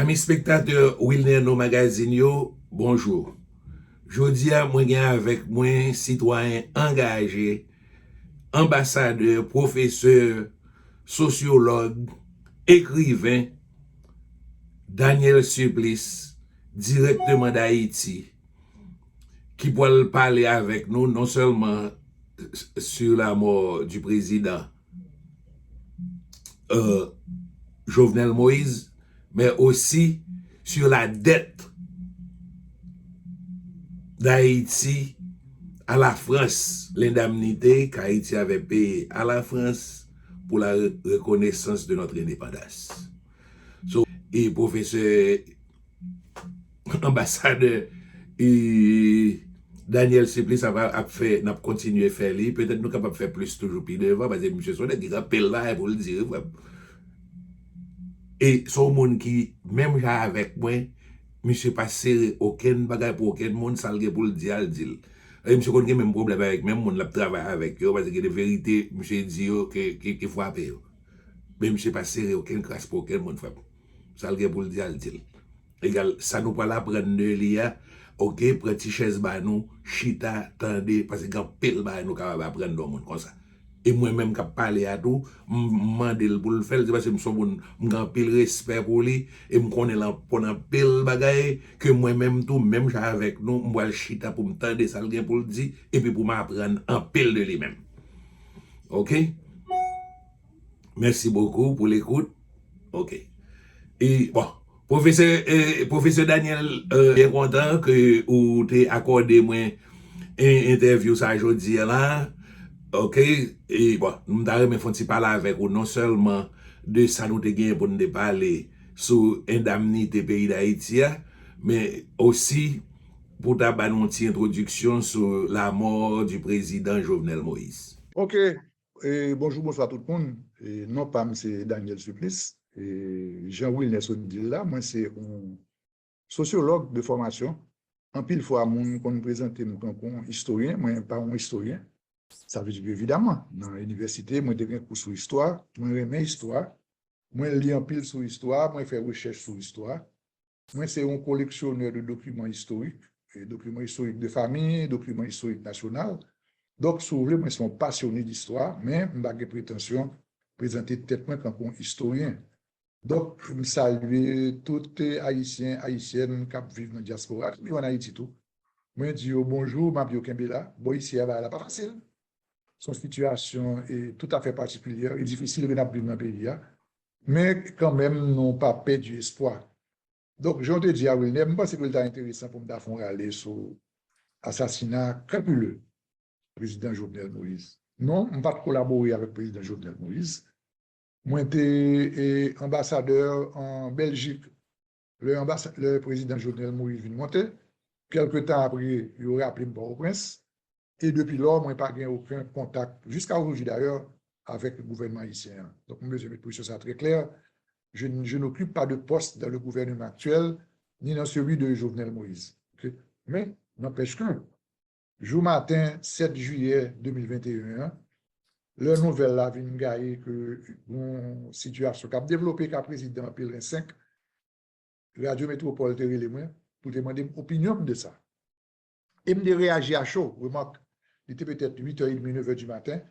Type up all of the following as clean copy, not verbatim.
Amis spectateurs Wilner No Magazine yo, bonjour. Jodi a mwen gen avec moi citoyen engagé, ambassadeur, professeur, sociologue, écrivain Daniel Supplice, directement d'Haïti, qui pourra parler avec nous non seulement sur la mort du président Jovenel Moïse, mais aussi sur la dette d'Haïti à la France, l'indemnité qu'Haïti avait payée à la France pour la reconnaissance de notre indépendance. Et professeur ambassadeur et Daniel Supplice a fait, n'a continué à faire, peut-être nous capables de faire plus toujours plus devant, parce que M. Sonnet, il rappelle là pour le dire. Et son monde qui, même avec moi, monsieur pas serré aucun bagage pour aucun monde, ça pour le dire, et monsieur connaît même problème avec même monde la travaille avec eux, parce que de vérité, monsieur dit qu'il faut appeler. Mais monsieur pas serré aucun grâce pour aucun monde, ça pour le dire, égal, ça nous pas l'apprendre de l'IA, ok, prends chaise ba nous, chita, tendez, parce que quand pile ba nous capable apprendre dans le monde comme ça. Et moi-même qui parle à tout, je pour le faire, parce que je suis pile respect pour lui, et je connais pendant pile bagaille, que moi-même tout, même avec nous, je vais chita pour me tendre ça pour le dire, et puis pour m'apprendre en pile de lui-même. Ok? Merci beaucoup pour l'écoute. Ok. Et bon, professeur Daniel, bien content que vous t'ayez accordé moi une interview ça aujourd'hui là. OK, et bon, nous avons parler avec vous non seulement de ça nous avons pour nous parler sur l'indemnité pays d'Haïti, mais aussi pour t'avoir une introduction sur la mort du président Jovenel Moïse. Ok, bonjour, bonsoir tout le monde. Non, pas c'est Daniel Supplice. Jean-Will Nelson dit là, moi c'est un sociologue de formation. En pile fois, mon qu'on me présente comme un historien, moi pas un historien. Ça veut dire que, évidemment, dans l'université, moi j'ai un cours sur histoire, moi j'aime l'histoire, moi lis en pile sur l'histoire, moi fais recherche sur l'histoire. Moi c'est un collectionneur de documents historiques, documents historiques de famille, documents historiques nationaux. Donc, si vous voulez, moi, je suis passionné d'histoire, mais je n'ai pas de prétention de présenter tête comme un historien. Donc, je salue tous les Haïtiens, Haïtiennes qui vivent dans la diaspora, qui vivent en Haïti tout. Moi, je dis bonjour, je suis Kembela. Bon, ici, elle n'est pas facile. Son situation est tout à fait particulière et difficile de vivre dans le pays. Mais quand même, n'ont pas perdu espoir. Donc, je te dis à William, je pense que c'est intéressant pour me faire aller sur l'assassinat crapuleux président Jovenel Moïse. Non, je ne vais pas collaborer avec le président Jovenel Moïse. Moi, j'étais ambassadeur en Belgique. Le président Jovenel Moïse vient monter. Quelque temps après, il aurait appelé Port-au-Prince. Et depuis lors, moi, je n'ai pas aucun contact, jusqu'à aujourd'hui d'ailleurs, avec le gouvernement haïtien. Donc, je vais mettre ça très clair. Je n'occupe pas de poste dans le gouvernement actuel, ni dans celui de Jovenel Moïse. Okay? Mais, n'empêche que, jour matin, 7 juillet 2021, le nouvel la vient gagner que une situation qui a développé qu'à président Pellerin 5, Radio Métropole de moi pour demander une opinion de ça. Et me réagir à chaud, remarque, il était peut-être 8h30, 9h du matin,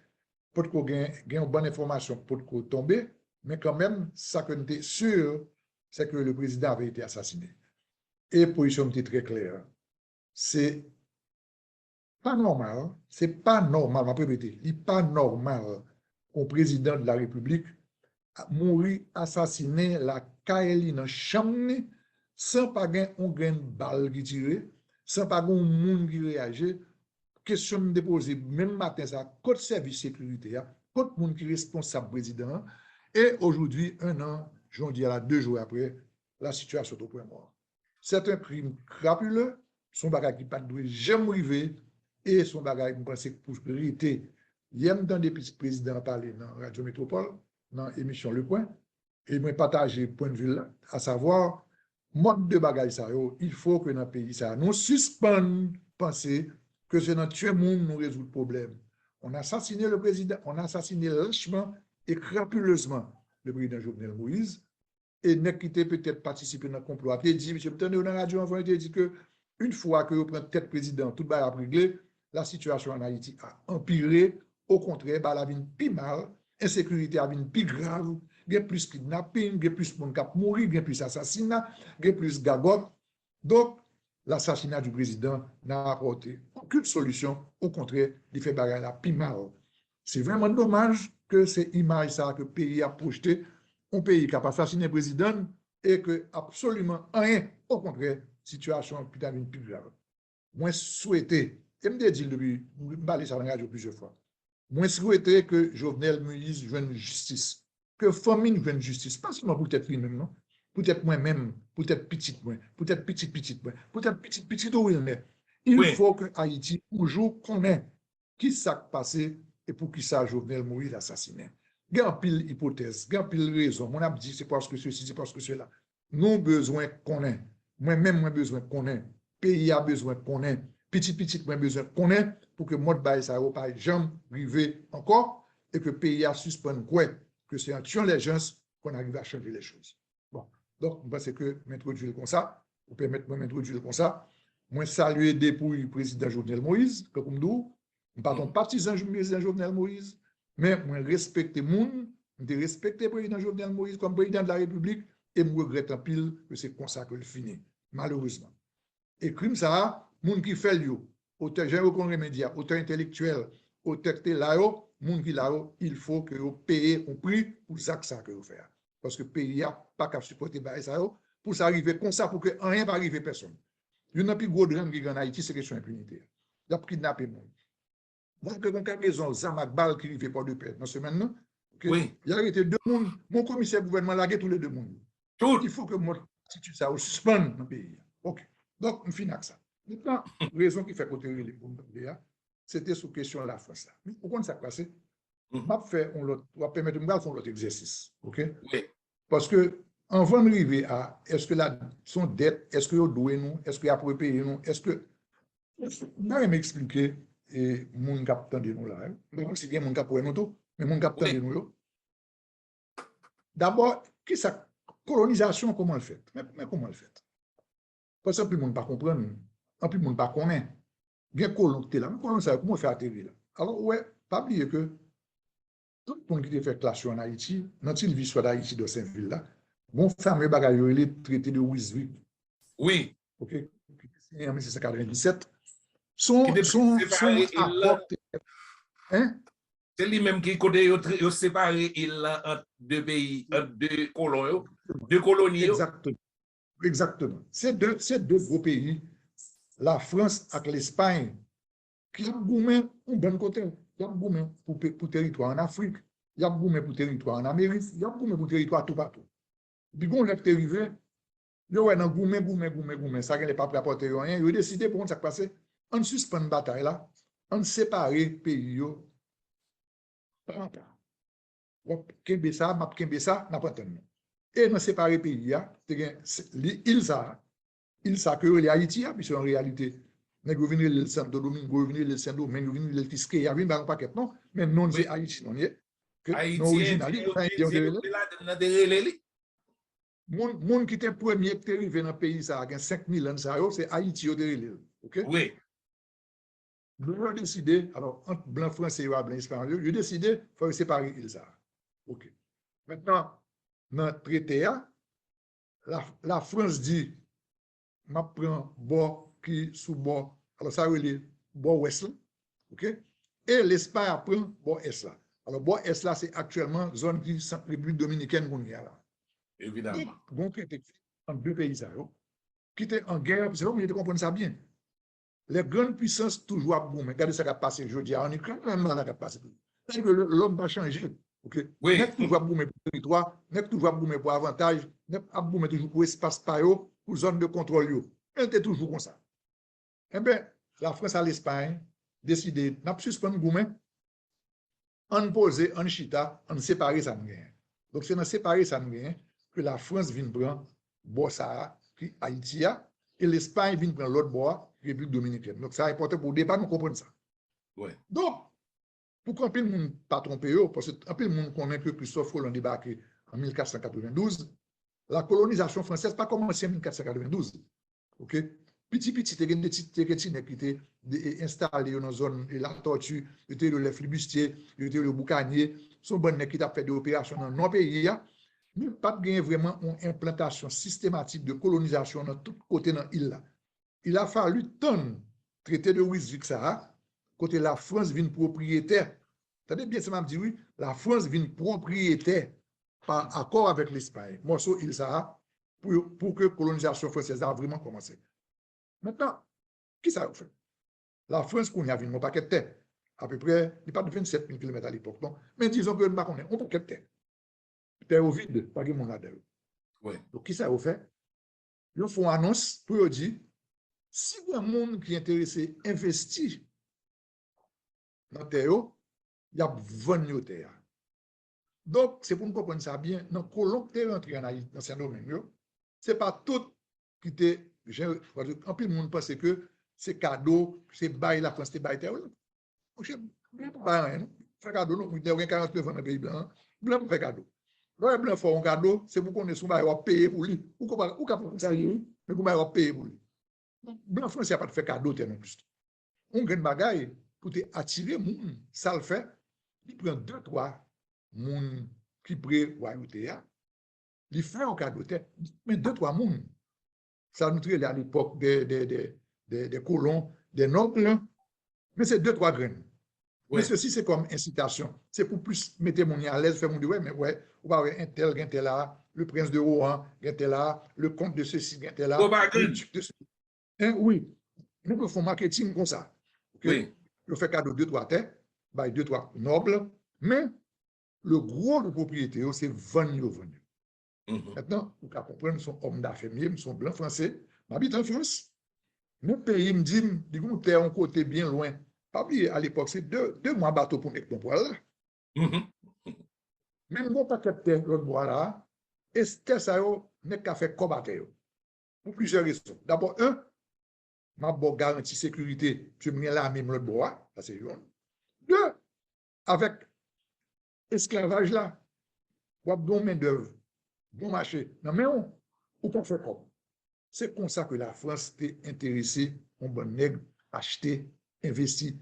pour qu'on ait une bonne information pour qu'on tombe, mais quand même, ça qu'on était sûr, c'est que le président avait été assassiné. Et la position était très claire. C'est pas normal, c'est pas normal, je vais répéter, c'est pas normal qu'un président de la République mourir assassiné la Kaeli dans chambre sans pas un grain de balle qui tire, sans pas un monde qui réagit. Question de déposer même matin ça, côté service sécurité, côté monde qui est responsable président. Et aujourd'hui, un an, j'en dis à la 2 jours après, la situation est au point mort. C'est un crime crapuleux, son bagage qui pas de jamais arrivé. Et son bagage, je pense que pour vérité, il y a des présidents parler dans Radio Métropole, dans l'émission Le Point, et je partage point de vue là, à savoir, mode de bagage ça, il faut que dans le pays, ça, nous suspendons penser que c'est dans tuer le monde nous résout le problème. On a assassiné le président, on a assassiné lâchement et crapuleusement le président Jovenel Moïse. et nèg qui peut-être participé dans le complot. Après, il dit, monsieur, dans la radio, avant, il dit que une fois que vous prenez tête président, tout va réglé, la situation en Haïti a empiré. Au contraire, bah, la vie plus mal, insécurité a vie plus grave, il y a plus kidnapping, il y a plus de monde qui mourir, il y a plus assassinat, il y a plus gagote. Donc, l'assassinat du président n'a apporté aucune solution. Au contraire, il fait bagarre la plus mal. C'est vraiment dommage que ces images ça que le pays a projeté, un pays qui a pas assassiné le président et que absolument rien. Au contraire, situation putain plus grave. Moi, souhaité, et me dit depuis, je ça dans la radio plusieurs fois, moi, souhaité que Jovenel Moïse joigne justice, que famille joigne justice, pas seulement pour peut-être lui-même, non? Peut-être moi-même, peut-être petit moi, peut-être petit moi, peut-être petit où il est. Il faut que Haïti toujours connaisse qui s'est passé et pour qui ça Jovenel Moïse assassiné. Il y a pile hypothèse, il y a pile raison. Mon a dit c'est parce que ceci, c'est parce que cela. Nous besoin qu'on ait. Moi-même, moi besoin qu'on ait. Pays a besoin qu'on ait. Petit, moi besoin qu'on ait pour que mode bail ça va pas jamais arriver encore et que pays a suspendre quoi que c'est en tuant les gens qu'on arrive à changer les choses. Bon, donc je pense que m'introduire comme ça, vous permettez de m'introduire comme ça. Moi saluer depuis le président Jovenel Moïse, comme nous, je ne suis pas partisan du président Jovenel Moïse, mais moi respecter moun, je respecte le président Jovenel Moïse comme président de la République et je regrette en pile que c'est comme ça que le finit, malheureusement. Et crime ça, moun qui fait le auteur général qu'on remédia, auteur intellectuel, auteur là, moun qui là, il faut que vous payiez un prix pour ça que vous faites. Parce que le pays n'a pas qu'à supporter ça pour ça arriver comme ça, pour que rien ne va arriver personne. Il y a un plus gros drame qui est en Haïti, c'est question d'impunité. Il y a kidnappé le monde. Donc, il y a raison, Zamak Bal qui arrive pas de paix dans ce semaine-là. Oui. Il y a arrêté deux mondes. Mon commissaire gouvernement l'a tous les deux mondes. Il faut que moi, si ça, au suspend dans le pays. OK. Donc, on finit avec ça. Maintenant, la raison qui fait côté les c'était sous question de la France. Mais pourquoi ça passe? On va permettre de faire un autre exercice. OK? Oui. Parce que, avant d'arriver à est-ce que son dette, est-ce qu'il doit nous, est-ce qu'il a pour payer nous, est-ce que. Je vais m'expliquer, et mon capitaine de nous là. C'est bien mon cap pour nous tout, mais mon capitaine de nous. D'abord, qui ça? Colonisation, comment elle fait? Mais comment elle fait? Parce que plus le monde ne comprend, plus le monde ne connaît. Bien colonté là, comment ça, comment faire atterrir là? Alors, ouais, pas oublier que tout le monde qui a fait classe en Haïti, dans une ville soit d'Haïti de Saint-Ville là, bon fameux bagaille, le traité de Wiswick. Oui. OK. En 1697. Son apport. Hein? C'est lui-même qui a séparé entre deux pays, entre deux colons, deux colonies. Exactement. Ces deux gros pays, la France et l'Espagne, qui ont goumé un bon côté. Il y a goumé pour territoire en Afrique, il y a goumé pour territoire en Amérique, il y a goumé pour territoire tout partout. Puis quand on est arrivé, il y a un goumé, ça n'est pas prêt à apporter rien. Ils ont décidé pour ça passer. On suspend une bataille là, on sépare les pays. Kembe ça, n'a pas entendu. Et dans séparer pays, il ça que les Haïti, puisque en réalité, nous venons le Santo Domingo, nous venons le Saint-Domingue, nous venons le Tisquet, il y a un paquet, non? Mais non, c'est Haïti, non? Haïti, Moun qui était premier qui est arrivé dans le pays, ça a 5000 ans, c'est Haïti, ok? Oui. Nous avons décidé, alors, entre blanc français et blanc espagnol, ils ont décidé qu'il faut séparer l'Ilsa. OK. Maintenant, dans le traité, la France dit, je prends bord qui sous bord, alors ça veut dire bord ouest, OK? Et l'Espagne prend bord est là. Alors, bord est là, c'est actuellement zone qui est République dominicaine qu'on y a là. Évidemment. Bon traité entre deux pays, qui étaient en guerre, c'est vous comprenez ça bien. Les grandes puissances toujours à boum. Regardez ce qui a passé aujourd'hui en Ukraine, même là, qui a passé. C'est que l'homme va changer. OK? Oui. N'est toujours à boum pour territoire, n'est toujours à boum pour avantage, n'est à boum toujours pour espace payo, pour zone de contrôle. Elle était toujours comme ça. Eh bien, la France à l'Espagne décidé n'a pas suspendu boum, en poser, en chita, en séparer ça. Donc, c'est dans séparer ça que la France vient prendre Bossa, qui Haïti, et l'Espagne vient prendre l'autre bois. République dominicaine. Donc, ça est important pour le débat, nous comprenons ça. Ouais. Donc, pour qu'un peu de monde pas tromper, parce qu'un peu de monde connaît que Christophe Colomb débarqué en 1492, la colonisation française pas commencé en 1492. OK? Petit, te gen de qui étaient installés dans la zone de la tortue, était le flibustier, était le boucanier, son bon qui a fait des opérations dans nos pays, mais pas de vraiment une implantation systématique de colonisation dans tous côtés dans l'île. Il a fallu tant traité de Wiswick ça, côté la France vient propriétaire. Attendez bien, ça m'a dit oui, la France vient propriétaire par accord avec l'Espagne. Morceau île ça pour que la colonisation française a vraiment commencé. Maintenant, qui ça a fait? La France, qu'on y a vu un paquet de terre, à peu près, il n'y a pas de 27 000 km à l'époque, non? Mais disons que nous on un paquet de terre. Terre au vide, pas de monde là-dedans. Ouais. Donc, qui ça a fait? Ils font une annonce pour dire, si il y a un monde qui est intéressé à investir dans la terre, il y a 20 terre. Donc, c'est pour nous comprendre ça bien, dans le colon qui est rentré dans ce domaine, ce n'est pas tout qui était. En plus, le monde pense que c'est cadeau, c'est bail la France, c'est bail terre. Je ne pas rien. Faire cadeau, non, il y a 49 ans dans le pays blanc. Blanc pour faire cadeau. Le blanc fait un cadeau, c'est pour qu'on ait son bail, on va payer pour lui. Ou qu'on ça, mais qu'on va payer pour lui. Blanc France, il n'y a pas de faire cadeau, non plus. On gagne bagaille pour attirer les gens. Ça le fait. Il prend 2-3 gens qui prennent royauté. Il fait un cadeau, mais 2-3 gens. Ça nous traite à l'époque des colons, des nobles, mais c'est 2-3 graines. Ouais. Mais ceci, c'est comme incitation. C'est pour plus mettre mon à l'aise, faire mon dire, ouais, mais ouais, on va avoir un tel là, le prince de Rohan, un tel là, le comte de ceci, un tel là, le duc de ceci. Hein, oui, nous faisons marketing comme ça. Okay? Oui. Je fais cadeau 2-3 terres, 2-3 nobles, mais le gros de propriété, c'est 20 euros. Maintenant, vous pouvez comprendre, nous sommes hommes d'affaires, nous sommes blancs français, j'habite en France. Mon pays me dit, nous sommes un côté bien loin. Pas oublier, à l'époque, c'est 2 mois bateau pour mettre mon poil là. Même mon paquet de terre, l'autre bois là, et ça n'est qu'à faire combattre. Pour plusieurs raisons. D'abord, ma bonne garantie sécurité, je me là même l'autre bois, ça c'est une. 2, avec esclavage là, ou bon main d'œuvre, bon marché. Non, mais on peut faire comme. C'est comme ça que la France était intéressée en bon nègre, acheter, investir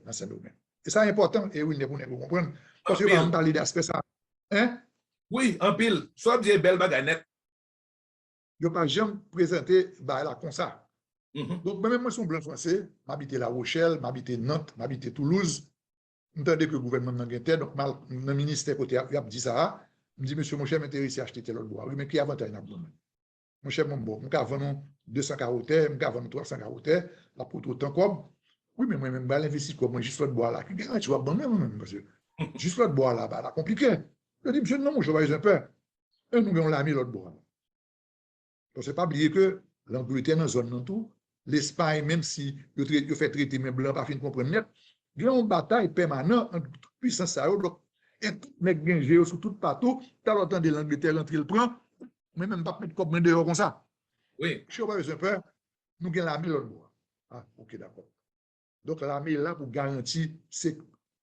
dans ce domaine. Et ça est important, et oui, vous comprenez. Parce que on va parler d'aspect ça. Hein? Oui, en pile. Soit bien belle baganette. Je ne vais pas jamais présenter là comme ça. Donc, même moi, je suis blanc français, j'habite La Rochelle, j'habite Nantes, j'habite Toulouse. J'entendais que le gouvernement n'a pas donc le ministère côté a dit ça. Je me dis, monsieur, mon cher m'intéresse à acheter tel autre bois. Oui, mais qui avantage dans le domaine? Mon cher, mon bon, je vais vendre 200 carottes, je vais vendre 300 carottes, la poudre autant comme. Oui, mais moi, même, l'investir comme moi, juste l'autre bois là. Qui garantit, bon, même, monsieur. Juste l'autre bois là, là, compliqué. Je dis, monsieur, non, je vais un peu. Et nous, on l'a mis l'autre bois. Donc, c'est pas oublier que l'Angleterre dans la zone, dans tout, l'Espagne, même si il fait traiter mes blancs, pas fin de comprendre net, il y a une bataille permanente entre toute puissance. Donc, et tout les gens sur tout partout, tu as l'entend de l'Angleterre rentrer le prend, mais même pas mettre comme dehors comme ça. Oui. Je ne sais pas, nous avons l'armée l'autre bois. Ah, ok, d'accord. Donc, l'armée est là pour garantir, c'est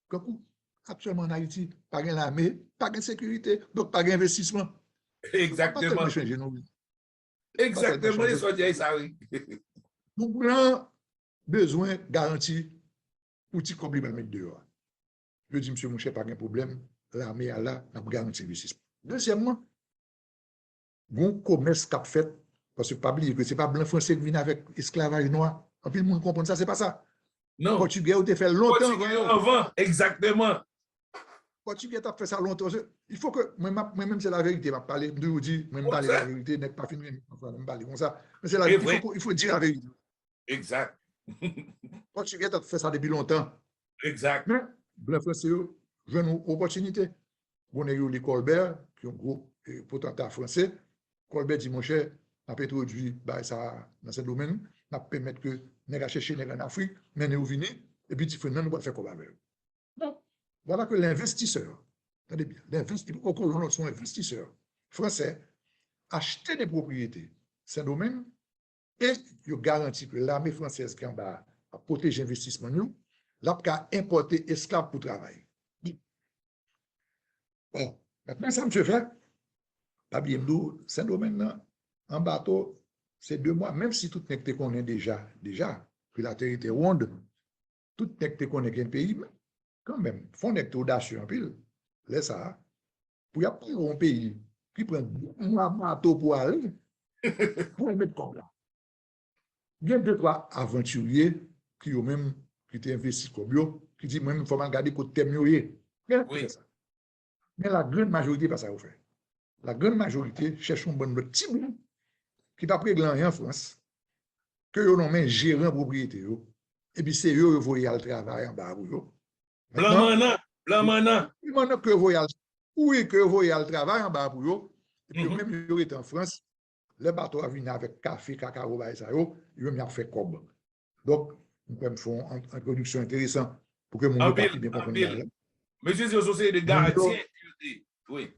comme actuellement en Haïti, pas de l'armée, pas de sécurité, donc pas d'investissement. Exactement. Exactement, ils sont dit ça, oui. Nous avons besoin de garantie pour que tu mettre dehors. Je dis, monsieur, mon cher, pas de problème, l'armée est là, pour garantir l'investissement. Deuxièmement, bon commerce qu'a fait, parce que pas oublier que ce n'est pas blanc français qui vient avec esclavage noir. En plus, le monde comprend ça, ce n'est pas ça. Non. Portugais ont fait longtemps avant. Exactement. Portugais a fait ça longtemps. Il faut que, moi-même, c'est la vérité, je parler, je vous dis, moi, je parle la vérité, n'est pas fini, je parle comme ça. Mais c'est la vérité, il faut dire la vérité. Exact. Portugais a fait ça depuis longtemps. Exact. Mais, blanc français, j'ai une opportunité. On a eu les Colbert, qui ont un gros potentat français. Colbert dit, mon cher, on a introduit ça dans ce domaine, on a permis que nous allons chercher en Afrique, mais nous venons, et puis tu fais, non, nous allons faire comme avec. Donc, voilà que l'investisseur, attendez bien, l'investisseur, son investisseur français, acheter des propriétés, c'est un domaine, et il garantit que l'armée française qui en bas a protégé l'investissement, nous, là, qu'à importer esclaves pour travailler. Bon, maintenant, ça me fait. Pas bien Saint-Domingue, en bateau, c'est 2 mois, même si tout n'est que qu'on est déjà, que la terre était ronde, tout n'est que qu'on est un pays, mais quand même, faut être audacieux en pile. Laisse ça. Pour y avoir un pays qui prend un bateau pour aller, pour le mettre comme là. Il y a 2-3 aventuriers qui ont même, qui étaient investis comme eux, qui disent, moi, il faut regarder côté mieux. Oui. Mais la grande majorité, pas ça vous fait. La grande majorité cherche un bon petit bout qui n'a pas pris rien en France, que vous nommez gérant propriété. Et puis c'est eux qui voyez le travail en bas. Maintenant, maintenant que vous voyez oui, que vous voyez le travail en bas pour eux, et puis même vous êtes en France, le bateau a venu avec café, cacao, ça, ils ont fait comme. Donc, nous pouvons faire une production intéressante pour que mon parti bien comprenne. Monsieur, c'est une société de garantie. Oui.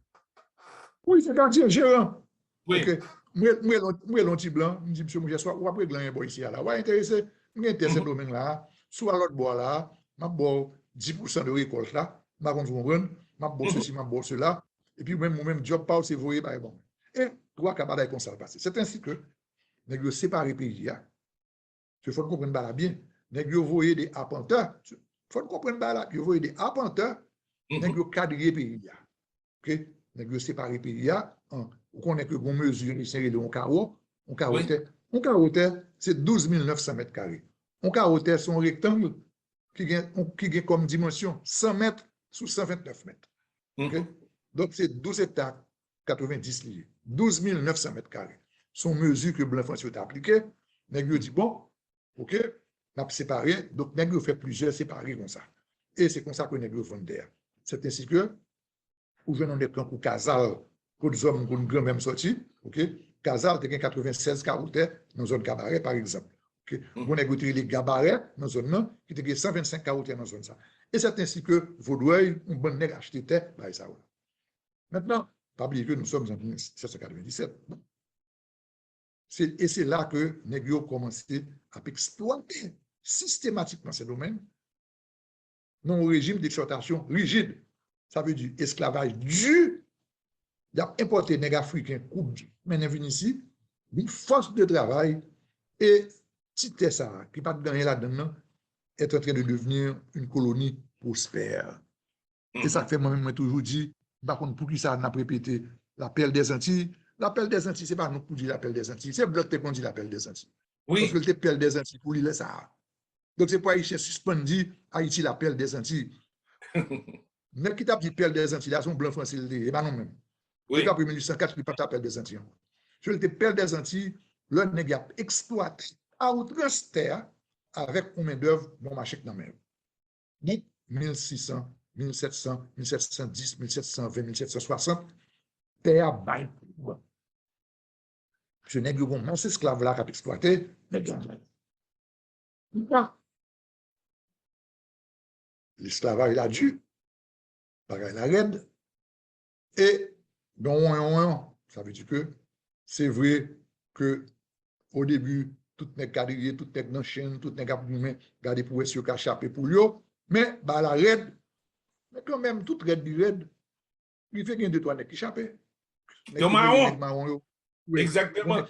Oui, c'est garantie, gérant. Oui. Ok. Moi, l'anti blanc, je dis, monsieur, moi, je suis ou après gagner ici, là. Ouais, intéressé, moi, intéressé domaine là, soit l'autre bois là, m'a bon 10% de récolte là, m'a contre vous comprendre, m'a bon ceci, m'a bon cela, et puis même job pas, c'est voyé, bah, bon. Et trois cabades comme ça le passé. C'est ainsi que, nous séparer pays, il faut comprendre bah, bien. Nous voyez des appanteurs, il faut comprendre bah, là, vous voyez des appanteurs, nous cadrer pays, ok? Nous séparer pays, on connaît que bon mesure, c'est de un carreau, un carreau, c'est 12 900 mètres carrés. Un carreau, c'est un rectangle qui a comme dimension 100 mètres sur 129 mètres. Okay? Donc, c'est 12 hectares 90 liés. 12 900 mètres carrés. Son mesure que Blanc-François a appliquée, nous dit, bon, ok, on a séparé, donc nous fait plusieurs séparés comme ça. Et c'est comme ça que nous vendons d'air. C'est ainsi que, ou venons des camps pour Casal, pour des hommes pour une grande même sortie, ok? Casal, tu as 96 carotters dans la zone cabaret, par exemple. Okay? On a goûté les gabarets dans la zone là, qui a 125 carotters dans la zone ça. Et c'est ainsi que Vaudreuil, un bon nègre acheté terre, bah, ça. Maintenant, pas oublier que nous sommes en 1797. Et c'est là que Negro a commencé à exploiter systématiquement ces domaines dans un régime d'exploitation rigide. Ça veut dire esclavage dur. Il a importé les africains, maintenant venus ici, une force de travail, et Tite ça, qui pas gagné là-dedans, est en train de devenir une colonie prospère. Et ça fait moi-même toujours dit, par contre, pour qui ça n'a pas répété l'appel des Antilles. L'appel des Antilles, ce n'est pas nous pour dire l'appel des Antilles, c'est Bloc qui dit l'appel des Antilles. Oui. Parce que l'appel des Antilles, pour lui, ça. Donc, c'est pas Haïtien suspendu, Haïti l'appel des Antilles. Mais qui t'a dit l'appel des Antilles, là, son blanc français, et pas non même. Oui. Depuis 1804, il n'y a pas l'appel des Antilles. Je l'appel des Antilles, le nègre a exploité à outrance terre avec une main-d'œuvre bon marché dans la mer. 1600, 1700, 1710, 1720, 1760, terre baille. Ce nègre bon, non, c'est esclave là qui a exploité, l'esclavage il a dû, pareil la raide, et donc ça veut dire que c'est vrai que au début, tout n'est quadrillé, tout n'est dans chaîne, tout n'est gardé pour essayer de échapper pour lui, mais bah, la raide, mais quand même, toute raide du raide, il fait qu'il y a 2-3 nègres qui échappent. Marron. Exactement.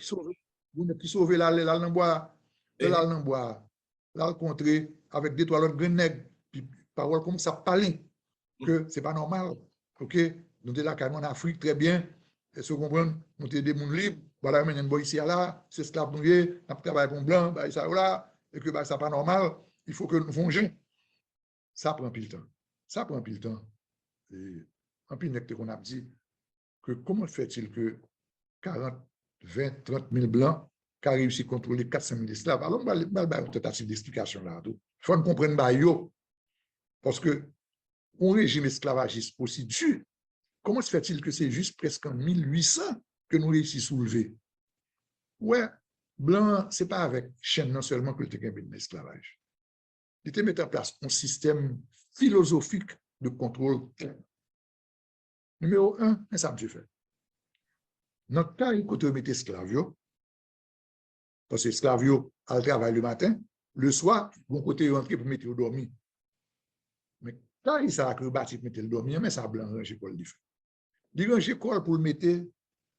Vous qui sauvez là, là, dans bois, là, dans bois, là, le contré, avec 2-3 autres grands nègres, puis parole comme ça, parler, que c'est pas normal. OK? Nous sommes là, en Afrique, très bien. Est-ce que vous comprenez? Nous sommes des gens libres. Voilà, nous sommes ici, là, c'est esclave, nous travaillons pour blanc, bah, ça, là, et que bah, ça pas normal. Il faut que nous fongions. Ça prend plus de temps. Ça prend plus de temps. Et en plus, qu'on a dit que comment fait-il que 40, 20, 30 000 blancs qui réussi à contrôler 400 000 esclaves? Alors, on va une tentative d'explication là. Il faut comprendre bah, parce que un régime esclavagiste aussi dur, comment se fait-il que c'est juste presque en 1800 que nous réussissons à soulever? Ouais, blanc, ce n'est pas avec chaîne non seulement que le gagné de l'esclavage. Il était mis en place un système philosophique de contrôle. Numéro 1, ça me fait. Notre cas, il côté mettre esclave, parce que esclave a le travail le matin, le soir, bon côté rentrer pour mettre au dormir. Mais quand il s'est acrobatique mettre le dormir, mais ça blanc ranger pour le faire. Il ranger quoi pour le mettre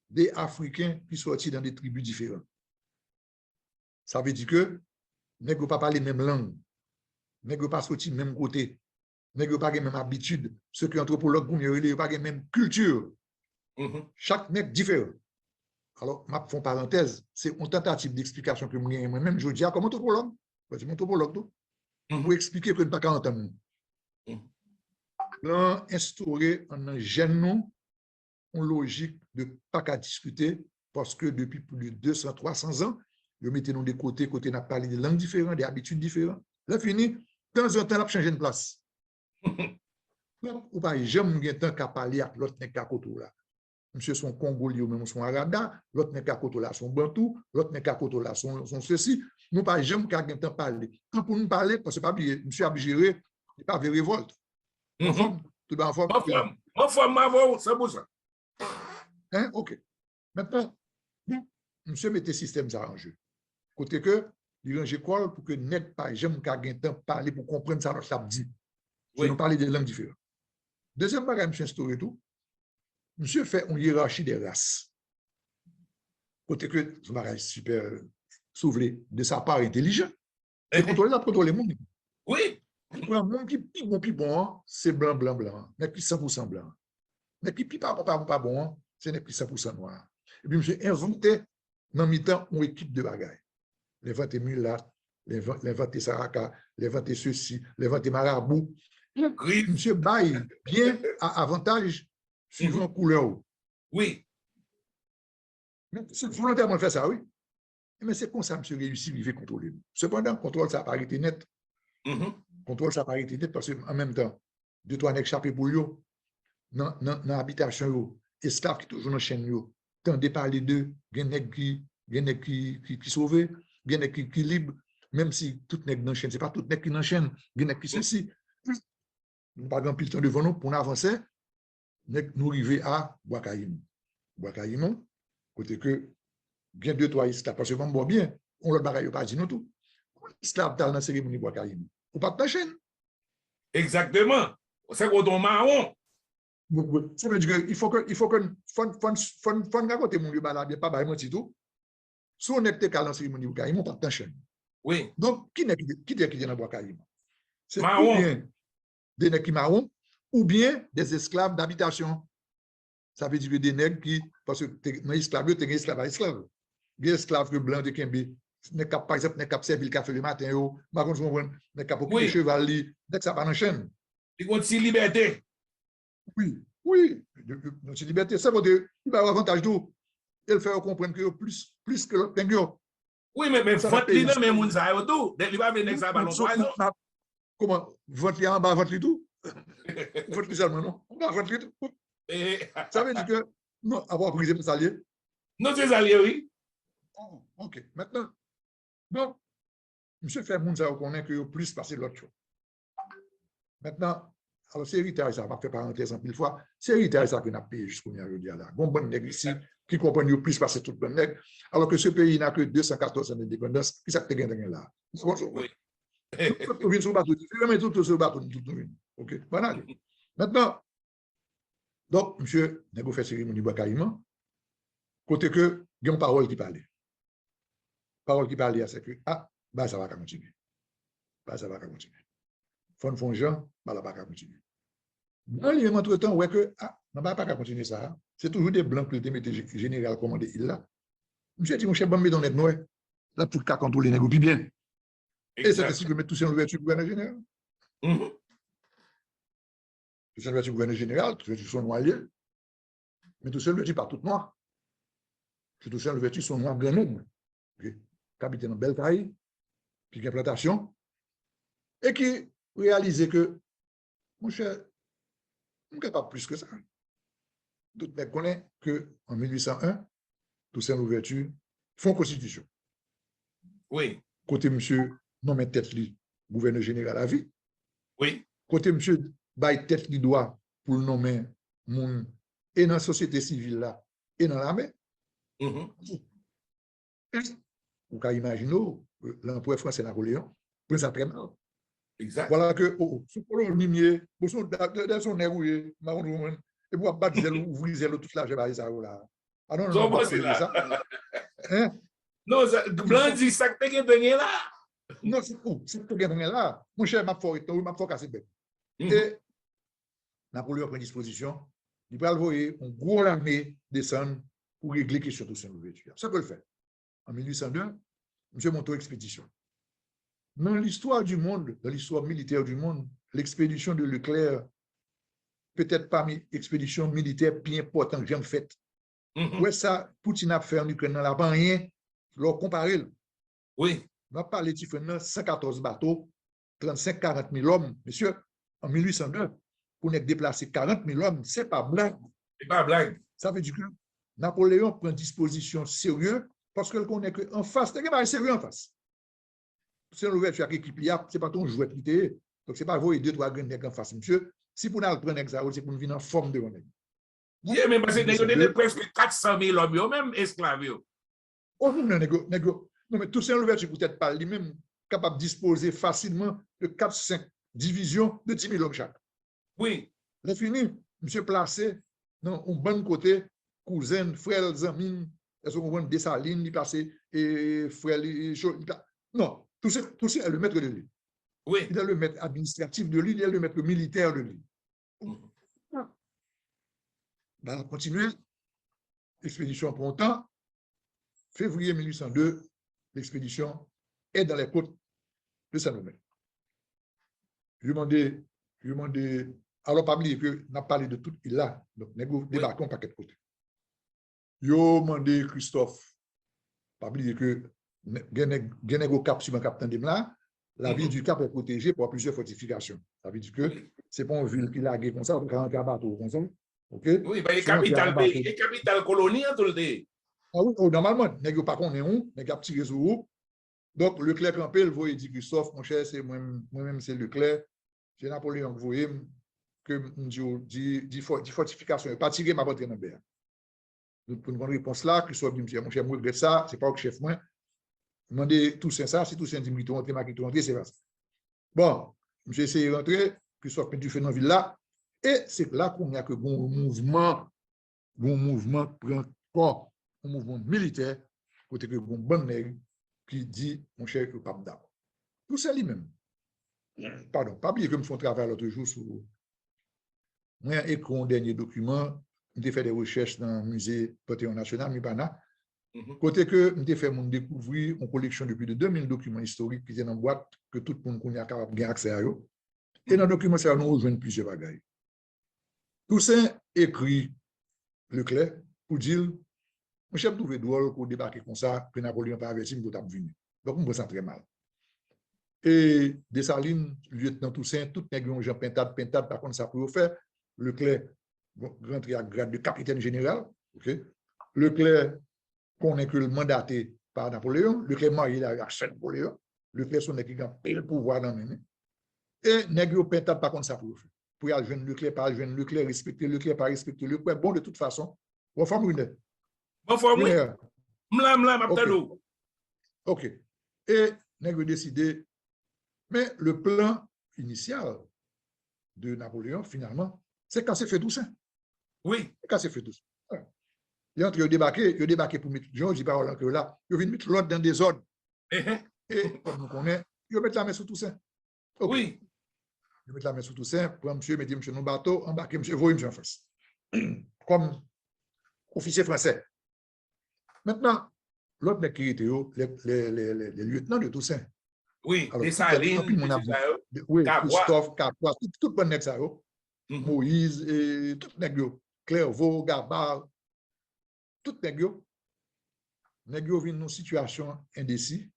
des Africains qui sont sortis dans des tribus différentes. Ça veut dire que ne peut pas parler même langue, ne peut pas sortir même côté, ne peut pas avoir même habitude. Ceux qui sont anthropologues, ne pas avoir même culture. Chaque nègre différent. Alors, je fais une parenthèse, c'est une tentative d'explication que moi-même, je dis à comme anthropologue, je suis anthropologue, pour expliquer que nous ne pas entendre. Là, instaurer un gêne une logique de pas qu'à discuter parce que depuis plus de 200, 300 ans, nous mettons des côtés, n'a parlé de langues différentes, des habitudes différentes. Là, fini, de temps en temps, on a changé de place. Ou pas, j'aime bien temps qu'à parler avec l'autre nèg à côté là. Monsieur son Congolais ou même son Arada, l'autre nèg à côté là son Bantou, l'autre nèg à côté là son ceci. Nous pas j'aime qu'à bien temps parler. Quand pour nous parler, parce que pas oublier, monsieur a géré, il pas de révolte. En forme, tout en forme. En forme, c'est pour ça. Hein, OK. Maintenant, monsieur mettez système ça en jeu. Côté que, il range quoi pour que net pas j'aime qu'à bien temps parler pour comprendre ça ça dit. Je nous parler des langues différentes. Deuxième bagage, monsieur instauré tout. Monsieur fait une hiérarchie des races. Côté que, ce bagage super soulevé de sa part intelligent. Et contrôler le monde. Oui. Un monde qui est bon, c'est blanc, blanc, blanc. Mais qui 100% blanc. Mais qui pas bon, c'est n'est plus 100% noir. Et puis, monsieur inventé dans mi-temps une équipe de bagailles. L'inventé Mulat, l'inventé Saraka, l'inventé ceci, l'inventé Marabout. Monsieur baille bien à avantage suivant couleur. Oui. C'est volontairement fait ça, oui. Mais c'est comme ça, monsieur réussit, il veut contrôler. Cependant, contrôle sa parité nette. Contrôle sa parité nette parce qu'en même temps, deux, trois nègres échappés pour eux, dans l'habitation, esclaves qui toujours dans la chaîne, tant de parler d'eux, il y a des nègres qui sauvent, il y a des nègres qui libre, même si tout nègre dans la chaîne, ce n'est pas tout nègre qui dans la chaîne, il y a des nègres qui ceci. Nous n'avons pas le temps devant nous pour avancer, nous arriver à Boakaïm. Boakaïm, côté que, bien deux, trois esclaves, parce que bon, bien, on le bagaille pas dit nous tout. Esclaves dans la cérémonie Boakaïm. Ou pas de la chaîne. Exactement. C'est quoi ton marron? Ça veut dire qu'il faut que fon raconter mon lieu bien pas mentir tout. Si on est dans la cérémonie Boakaïm, on pas de chaîne. Oui. Donc, qui est dans Boakaïm? C'est marron. Ou bien des nègres qui marron, ou bien des esclaves d'habitation. Ça veut dire que des nègres qui, parce que dans l'esclavage, tu as esclave à esclave. Des esclaves que blancs de Kembe, par exemple, n'est cap servir le café le matin, n'est cap occuper cheval, n'est ça pas dans chaîne. Il y a une liberté. Oui, c'est liberté. Ça veut dire qu'il va avoir avantage tout. Il fait comprendre que plus que l'autre penguin. Oui, mais vote li nan men moun sa yo tout. Il va venir ça ballon poison. Comment vote li en bas, vote li tout? Vote li seulement, non? On va vote li tout. Ça veut dire que, non, avoir brisé mes alliés. Non, c'est alliés, oui. OK. Maintenant, donc, monsieur fait moun sa yo connaît que plus passer l'autre chose. Maintenant, alors c'est héritage ça, va faire parenthèse en pile fois, c'est héritage ça qu'on a payé jusqu'au aujourd'hui là. Bon bon nègre ici qui comprennent plus passer tout bon nègre, alors que ce pays n'a que 214 ans d'indépendance, qui ça te gagne là. Oui. Tout vient sur bateau, mais tout sur bateau, tout vient. OK. Voilà. Maintenant, donc monsieur nègre fait cérémonie Boakaïm, côté que il y a une parole qui parlait. Parole qui parlait c'est que bah ça va continuer. Bah ça va continuer. Fon Jean, bah la pas continuer. Dans les entre-temps, ouais que non pas continuer ça. C'est toujours des blancs qui mettent général commandé il là. Monsieur dit mon chef bambé dans net noir. Là pour qu'à contrôler nègre puis bien. Et c'est ainsi que mettre tout ça en ouverture gouverneur général. Tout ça en ouverture gouverneur général, tout ça son noyer. Mais tout ça en ouverture pas tout noir. Tout ça en ouverture son noir grand nègre. Capitaine en belle taille, puis qui a plantation et qui réaliser que, mon cher, on n'est pas plus que ça. Tout le monde connaît qu'en 1801, Toussaint Louverture font constitution. Oui. Côté monsieur nommé tête li gouverneur général à vie. Oui. Côté monsieur bail tête li droit pour nommer moun et dans la société civile là et dans l'armée. Vous pouvez imaginer l'empereur français Napoléon, prince après mal. Exact. Voilà que, ce colon limier, pour son nez, marron, et pour battre zèle, ouvrir zèle, toute la jeba, ça, là. Ah non, non, So non, pas c'est de ça. là. Hein? Non, blanc dit ça que tu gagné là. Non, c'est où? C'est que tu là. Mon cher, m'a fait casser bête. Mhm. Et Napoléon prend disposition. Il va envoyer une grosse armée descendre pour régler la question de Saint-Louverture. Ça peut le faire. En 1802, M. monte expédition. Dans l'histoire du monde, dans l'histoire militaire du monde, l'expédition de Leclerc, peut-être parmi les expéditions militaires plus importantes que j'ai faites. Mhm. Ouais, ça, Poutine a fait en Ukraine, dans la pas rien, leur comparer. Oui, On a parlé de 114 bateaux, 35-40 000 hommes. Monsieur, en 1802, pour nous déplacer 40 000 hommes, c'est pas blague. c'est pas blague. Ça veut dire que Napoléon prend disposition sérieuse parce que connaît qu'en face, il y a pas sérieux en face. C'est l'ouverture qui équipe, c'est pas ton jouet qui était. Donc, c'est pas vous et deux, trois graines en face, monsieur. Si vous n'allez prendre ça, c'est pour nous venir en forme de vous. Yeah, mais parce que nous avons presque 400 000 hommes, yo, même esclaves. Yo. Oh, non, non, mais tout ça, l'ouverture peut-être pas lui-même capable de disposer facilement de 4-5 divisions de 10 000 hommes chaque. Oui, C'est fini, monsieur placé dans un bon côté, cousin, frère, amis, est-ce qu'on voit Dessalines, il placé, et frère, non, tout ça est le maître de l'île. oui. Il est le maître administratif de l'île, il est le maître militaire de l'île. On continue, l'expédition prend temps. Février 1802, l'expédition est dans les côtes de Saint-Domingue. Je demandais, alors pas oublier que n'a parlé de toute île là, donc nous débarquons par quatre côtés. Je demandé Christophe, pas oublier que Genego Cap sur un capitaine de là, la ville du Cap est protégée par plusieurs fortifications. Ça veut dire que c'est pas une ville qui l'a comme ça, on a un bateau comme ça. OK? Oui, ben, les capitales pays, les capitales colonies, tout le temps. Ah oui, oh, normalement, nous pas qu'on est où, nous avons petit réseau. Donc, Leclerc campé, il voit, il dit Christophe, mon cher, c'est moi-même, c'est Leclerc. C'est Napoléon que vous voyez, que dit fortification, pas tirer ma botte dans le berre. Donc, pour une réponse là, Christophe dit, mon cher, moi, regrette ça, c'est pas au chef, moi. Demandez tout ça, si tout ça dit, tu rentres, tu rentres, c'est pas ça. Bon, j'ai essayé de rentrer, Christophe m'a fait dans la ville là, et c'est là qu'on a que bon mouvement prend corps, un mouvement militaire, côté que bon bon nègre qui dit, mon cher, que pas d'accord. Tout ça lui-même. Pardon, pas oublier que je fais un travail l'autre jour sur. Moi, j'ai écrit un dernier document, j'ai fait des recherches dans le musée Panthéon National, Mipana. Côté que j'ai fait découvrir une collection de plus de 2000 documents historiques qui sont en boîte, que tout le monde connaît capable de accès à eux. Et dans le document, ça nous rejoint plusieurs bagages. Tout ça écrit Leclerc pour dire, mon chef trouvé drôle qu'on débarque comme ça, que Napoléon n'a pas averti, mais qu'on a venu. Donc, on me sent très mal. Et Dessalines, lieutenant Toussaint, tout les gens pintade, par contre, ça peut faire. Leclerc rentre à grade de capitaine général. Okay? Leclerc connaît que le mandaté par Napoléon. Leclerc marié à Saint-Napoléon. Leclerc son qui a le pouvoir dans le même. Et négro pintade, par contre, ça peut faire. Pour y aller jeune Leclerc, pas jeune Leclerc, respecter Leclerc, pas respecter Leclerc. Bon, de toute façon, on va faire une. Bon, formule. OK. Et négro décidé. Mais le plan initial de Napoléon, finalement, c'est casser fait tout ça. Oui. C'est casser fait tout ça. Il a débarqué pour mettre Jean, je dis pas que là, il vient mettre l'autre dans des ordres. Et comme nous connaissons, il met la main sur tout ça. Okay. Oui. Il met la main sur tout ça, pour monsieur, me dit, monsieur, nos bateaux, embarquez, monsieur, voyez, monsieur, en face. Comme officier français. Maintenant, l'autre mec qui était les lieutenants de Toussaint. Oui, alors, Dessalines, oui, Christophe, Capois, tout bon nèg ça yo. Moïse, tout nèg yo, Clairvaux, Gabard, tout nèg yo. Nèg yo vinn dans situation indécis.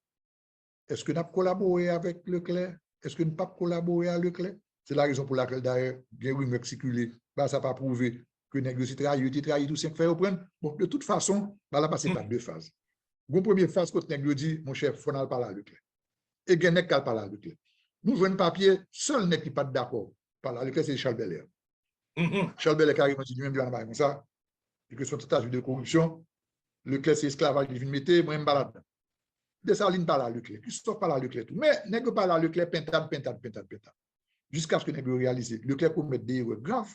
Est-ce que nous avons collaboré avec Leclerc? Est-ce que nous n'avons pas collaboré avec Leclerc? C'est la raison pour laquelle d'ailleurs, bien oui, me circuler, bah, ça n'a pas prouvé que nèg yo trahi tout 5 faire prendre. Bon, de toute façon, bah, là passer par deux phases. Bon, première phase quand nèg yo dit mon chef, faut n'al parler avec Leclerc. Et il y a un qui parle avec lui. Nous jouons un papier, seul n'est qui pas d'accord. Par là, c'est Charles Belair. Charles Belair carrément dit lui-même, comme ça, et que son tentative de corruption, Leclerc c'est esclavage, il vient mettre, moi, je me balade. Dessalines parle à Leclerc, Christophe parle à Leclerc, tout. Mais n'est que parle à Leclerc, pintade. Jusqu'à ce que n'est réalisé. Leclerc pour mettre des erreurs graves.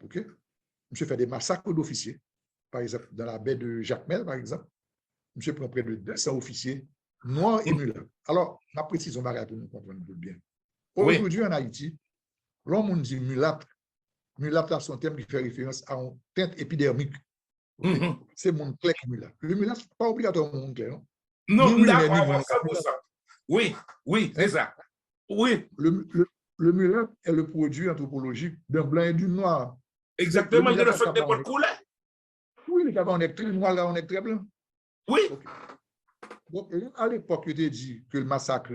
OK? Monsieur fait des massacres d'officiers. par exemple, dans la baie de Jacmel, par exemple, monsieur prend près de 200 officiers noirs et mulâtres. Alors, la précision va pour nous comprendre bien. Oui. Aujourd'hui, en Haïti, l'homme dit mulâtre. Mulâtre, c'est un terme qui fait référence à une teinte épidermique. Okay? C'est mon clair qui mulâtre. Le mulâtre, pas obligatoirement mon clair. Non, d'accord, 100%. Oui, oui, c'est ça. Oui. Le mulâtre est le produit anthropologique d'un blanc et d'une noire. Exactement, il y a le fait de bonne couleur. Oui, les gars, on est très noir, là, on est très blanc. Oui. Okay. Donc, à l'époque, il était dit que le massacre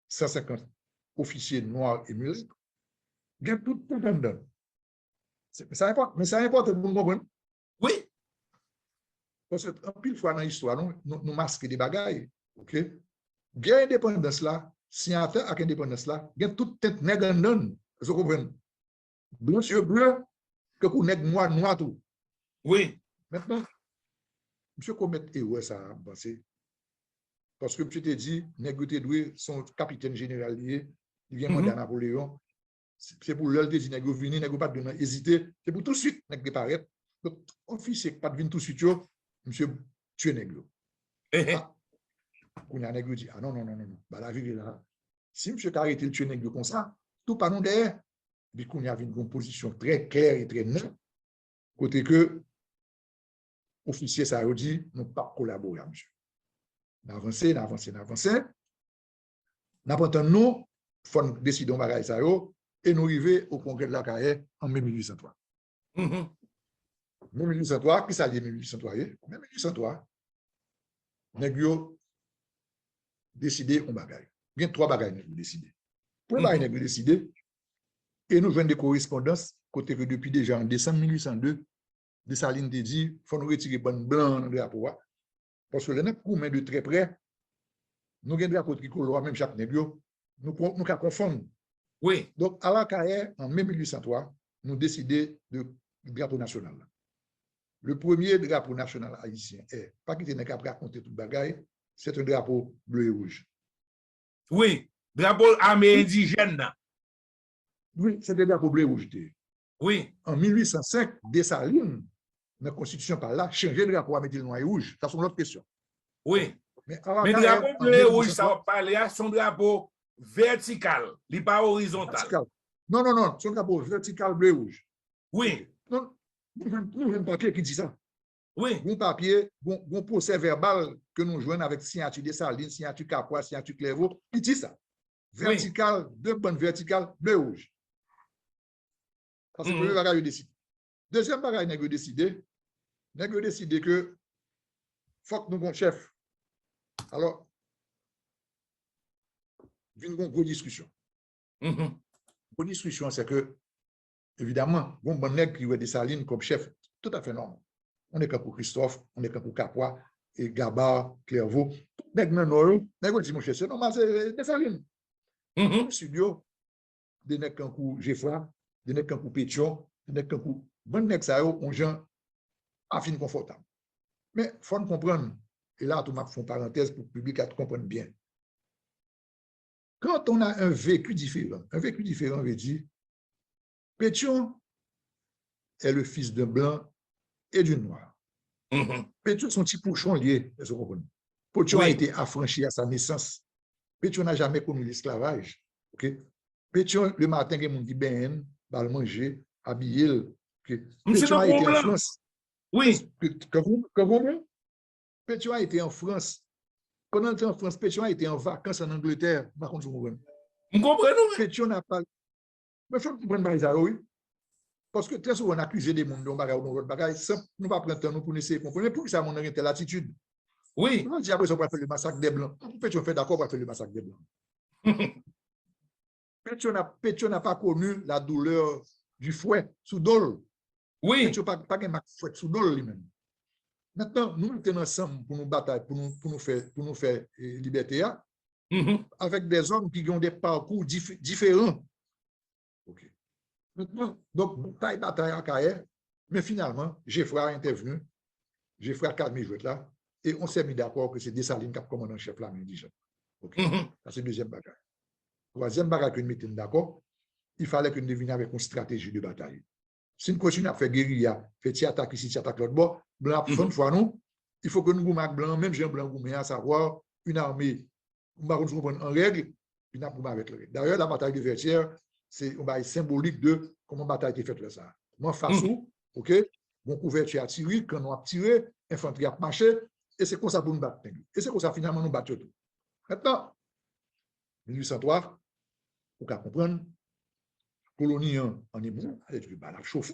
150 officiers noirs et mulâtres, il y a tout dedans. Mais ça importe pour nous comprendre. Oui. Parce que, en pile fois dans l'histoire, nous masquons des bagailles. OK? Guerre indépendance là, si on fait avec indépendance là, il y a toute tête nègre non. Vous comprenez? Blanc sur bleu, que vous nègre noir tout. Oui. Maintenant, monsieur commet erreur ça à penser. Parce que monsieur te dit, nègre te doué, son capitaine général lié, il vient mandat Napoléon. C'est pour l'heure de dire, nègre venir, nègre pas de hésiter. C'est pour tout de suite, nègre paraître. Donc, officier pas de venir tout de suite, monsieur tue nègre. On a nègre dit, ah non, bah, la vie est là. Si monsieur a arrêté le tuer nègre comme ça, tout pas non derrière. Puis qu'on a une composition très claire et très nette, côté que officier ça a dit, nous pas collaborer, monsieur. N'avancer. N'importe nous, faut décider de ça et nous arriver au congrès de la carrière en 1803. 1803, qui ça dit 1803? 1803, nègre décidé on bagaille. Il y a 3 bagailles nègre décidé. Pour bagaille nègre décidé, et nous venons des correspondances, côté que depuis déjà en décembre 1802, Dessalines a dit, il faut nous retirer bonne blanc dans le drapeau. Parce que le nègre met de très près, nous avons un drapeau tricolore, même chaque nègre, nous confondre. Oui. Donc, à la carrière, en mai 1803, nous décidons du drapeau national. Le premier drapeau national haïtien est, pas qu'il n'est qu'à raconter toute bagaille, c'est un drapeau bleu et rouge. Oui, drapeau armé indigène. Oui, c'est un drapeau bleu et rouge. Oui. En 1805, Dessalines, la Constitution par là, changeait le drapeau à mettre le noir et rouge. Ça, c'est une autre question. Oui. Mais le drapeau bleu et rouge, ça va parler à son drapeau vertical, il n'est pas horizontal. Vertical. Non, son drapeau vertical bleu et rouge. Oui. Non, nous avons un papier qui dit ça. Oui. Un papier, un procès verbal que nous jouons avec signature Dessalines, signature Capois, signature Clairvaux, qui dit ça. Vertical, oui. 2 bandes verticales, bleu et rouge. Ça, c'est le premier bagage décidé. Deuxième bagage, nous avons décidé que faut que nous avons un chef. Alors, une bonne discussion. Bonne discussion, c'est que, évidemment, bon nègre qui veut Dessalines comme chef, tout à fait normal. On est comme pour Christophe, on est comme pour Capois, et Gabard, Clairvaux. Nègre non, nègre dit, mon chef, c'est normal, c'est Dessalines. Au studio, des nègres comme pour Geoffroy, des nègres comme pour Pétion, des nègres comme pour. Bon nègre, ça, on gens affine confortable. Mais il faut comprendre, et là, tout le monde fait une parenthèse pour que le public comprenne bien. Quand on a un vécu différent veut dire, Pétion est le fils d'un blanc et d'une noire. Pétion, son petit pouchon lié, vous comprenez? Pétion a été affranchi à sa naissance. Pétion n'a jamais connu l'esclavage. Okay? Pétion, le matin, il y a des gens qui ben, va le manger, habiller. Okay? Pétion a été en France. Oui. Pétion a été en France. Pendant qu'il était en France, Pétion a été en vacances en Angleterre. Par contre, vous comprenez? Pétion n'a pas. Mais il faut comprendre ça, oui. Parce que très souvent, on accuse des gens de bagaille ou de bagaille, sans nous pas prendre temps pour essayer de comprendre. Pour que ça, on a une telle attitude. Oui. On dit après, on va faire le massacre des Blancs. Pétion fait d'accord pour faire le massacre des Blancs. Pétion n'a pas connu la douleur du fouet sous dol. Oui. Pétion n'a pas un fouet sous dol lui-même. Maintenant, nous mettons ensemble pour nous batailler, pour nous faire liberté, avec des hommes qui ont des parcours différents. Okay. Maintenant, donc, bataille à carrière, mais finalement, Geoffroy a intervenu, Geoffroy a calmé le là, et on s'est mis d'accord que c'est Dessalines qui a commandé chef là, indigène. Okay. Ça, c'est le deuxième bagage. Troisième bagage que nous mettons d'accord, il fallait que nous devinions avec une stratégie de bataille. Si nous continuons à faire guérilla, faire tir attaque ici, tir attaque l'autre bord, blanc, une fois nous, il faut que nous goumons blanc, même j'ai un blanc goumé, à savoir une armée, nous va en règle, puis nous avons avec le. D'ailleurs, la bataille de Vertières, c'est un bail symbolique de comment la bataille qui est faite là ça. Moi, face où, ok, mon couverture a tiré, quand on a tiré, infanterie a marché, et c'est comme ça pour nous battre. Et c'est comme ça finalement nous battre tout. Maintenant, 1803, vous pouvez comprendre, colonie en hébreu, la chauffe.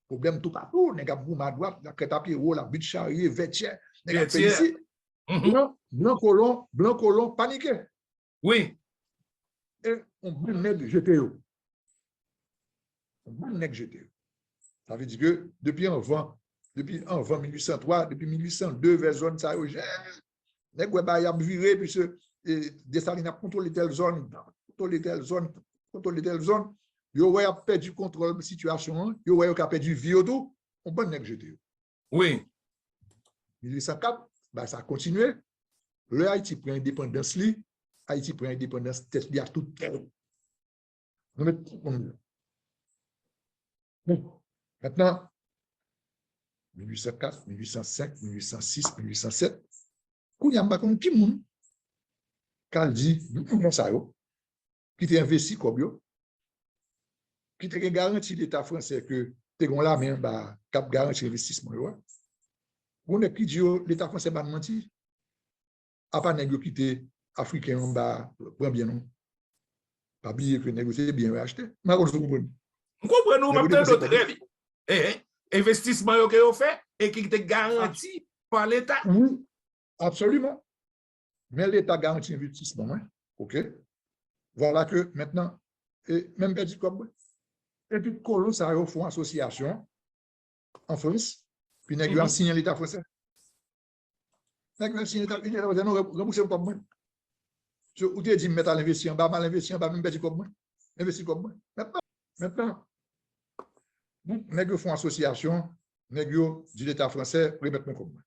Problème tout partout, les gars boum à droite, la crête à pied, la butte charrier, Vertières, les gars fait ici. Blanc colon, paniqué. Oui. Et on bon nègre jeté. On bon nègre jeté. Ça veut dire que depuis avant 1803, depuis 1802, vers zone ça, nègre ba y a viré puisque Dessalines a contrôlé telle zone, yo a perdu contrôle de la situation, yo a perdu vie tout, on bon nègre jeté. Oui. 1804, bah ça a continué. Le Haïti prend indépendance, Haïti prend indépendance, tête li a tout. Maintenant, 1804, 1805, 1806, 1807, quand il y a un petit monde qui dit, qui t'a investi comme yo, qui t'a garanti l'État français que t'es là, mais cap garanti l'investissement. On est qui dit l'État français va mentir. À part négocier quitter africain on va prendre bien non pas oublier que négocier bien acheter mais on comprend nous maintenant d'autres investissement que vous fait et qui est garanti par l'État. Oui, absolument. Mais l'État garantit l'investissement, hein? OK. Voilà que maintenant et même petit comme et puis colon ça font association en France puis négocier signer l'État français. Négocier l'État français non rembourser comme moi. Ou tu dis mettre à l'investir en bas, mal investir en bas, même petit comme moi. Investir comme moi. Maintenant, nous font association, nous dit l'État français, remettre comme moi.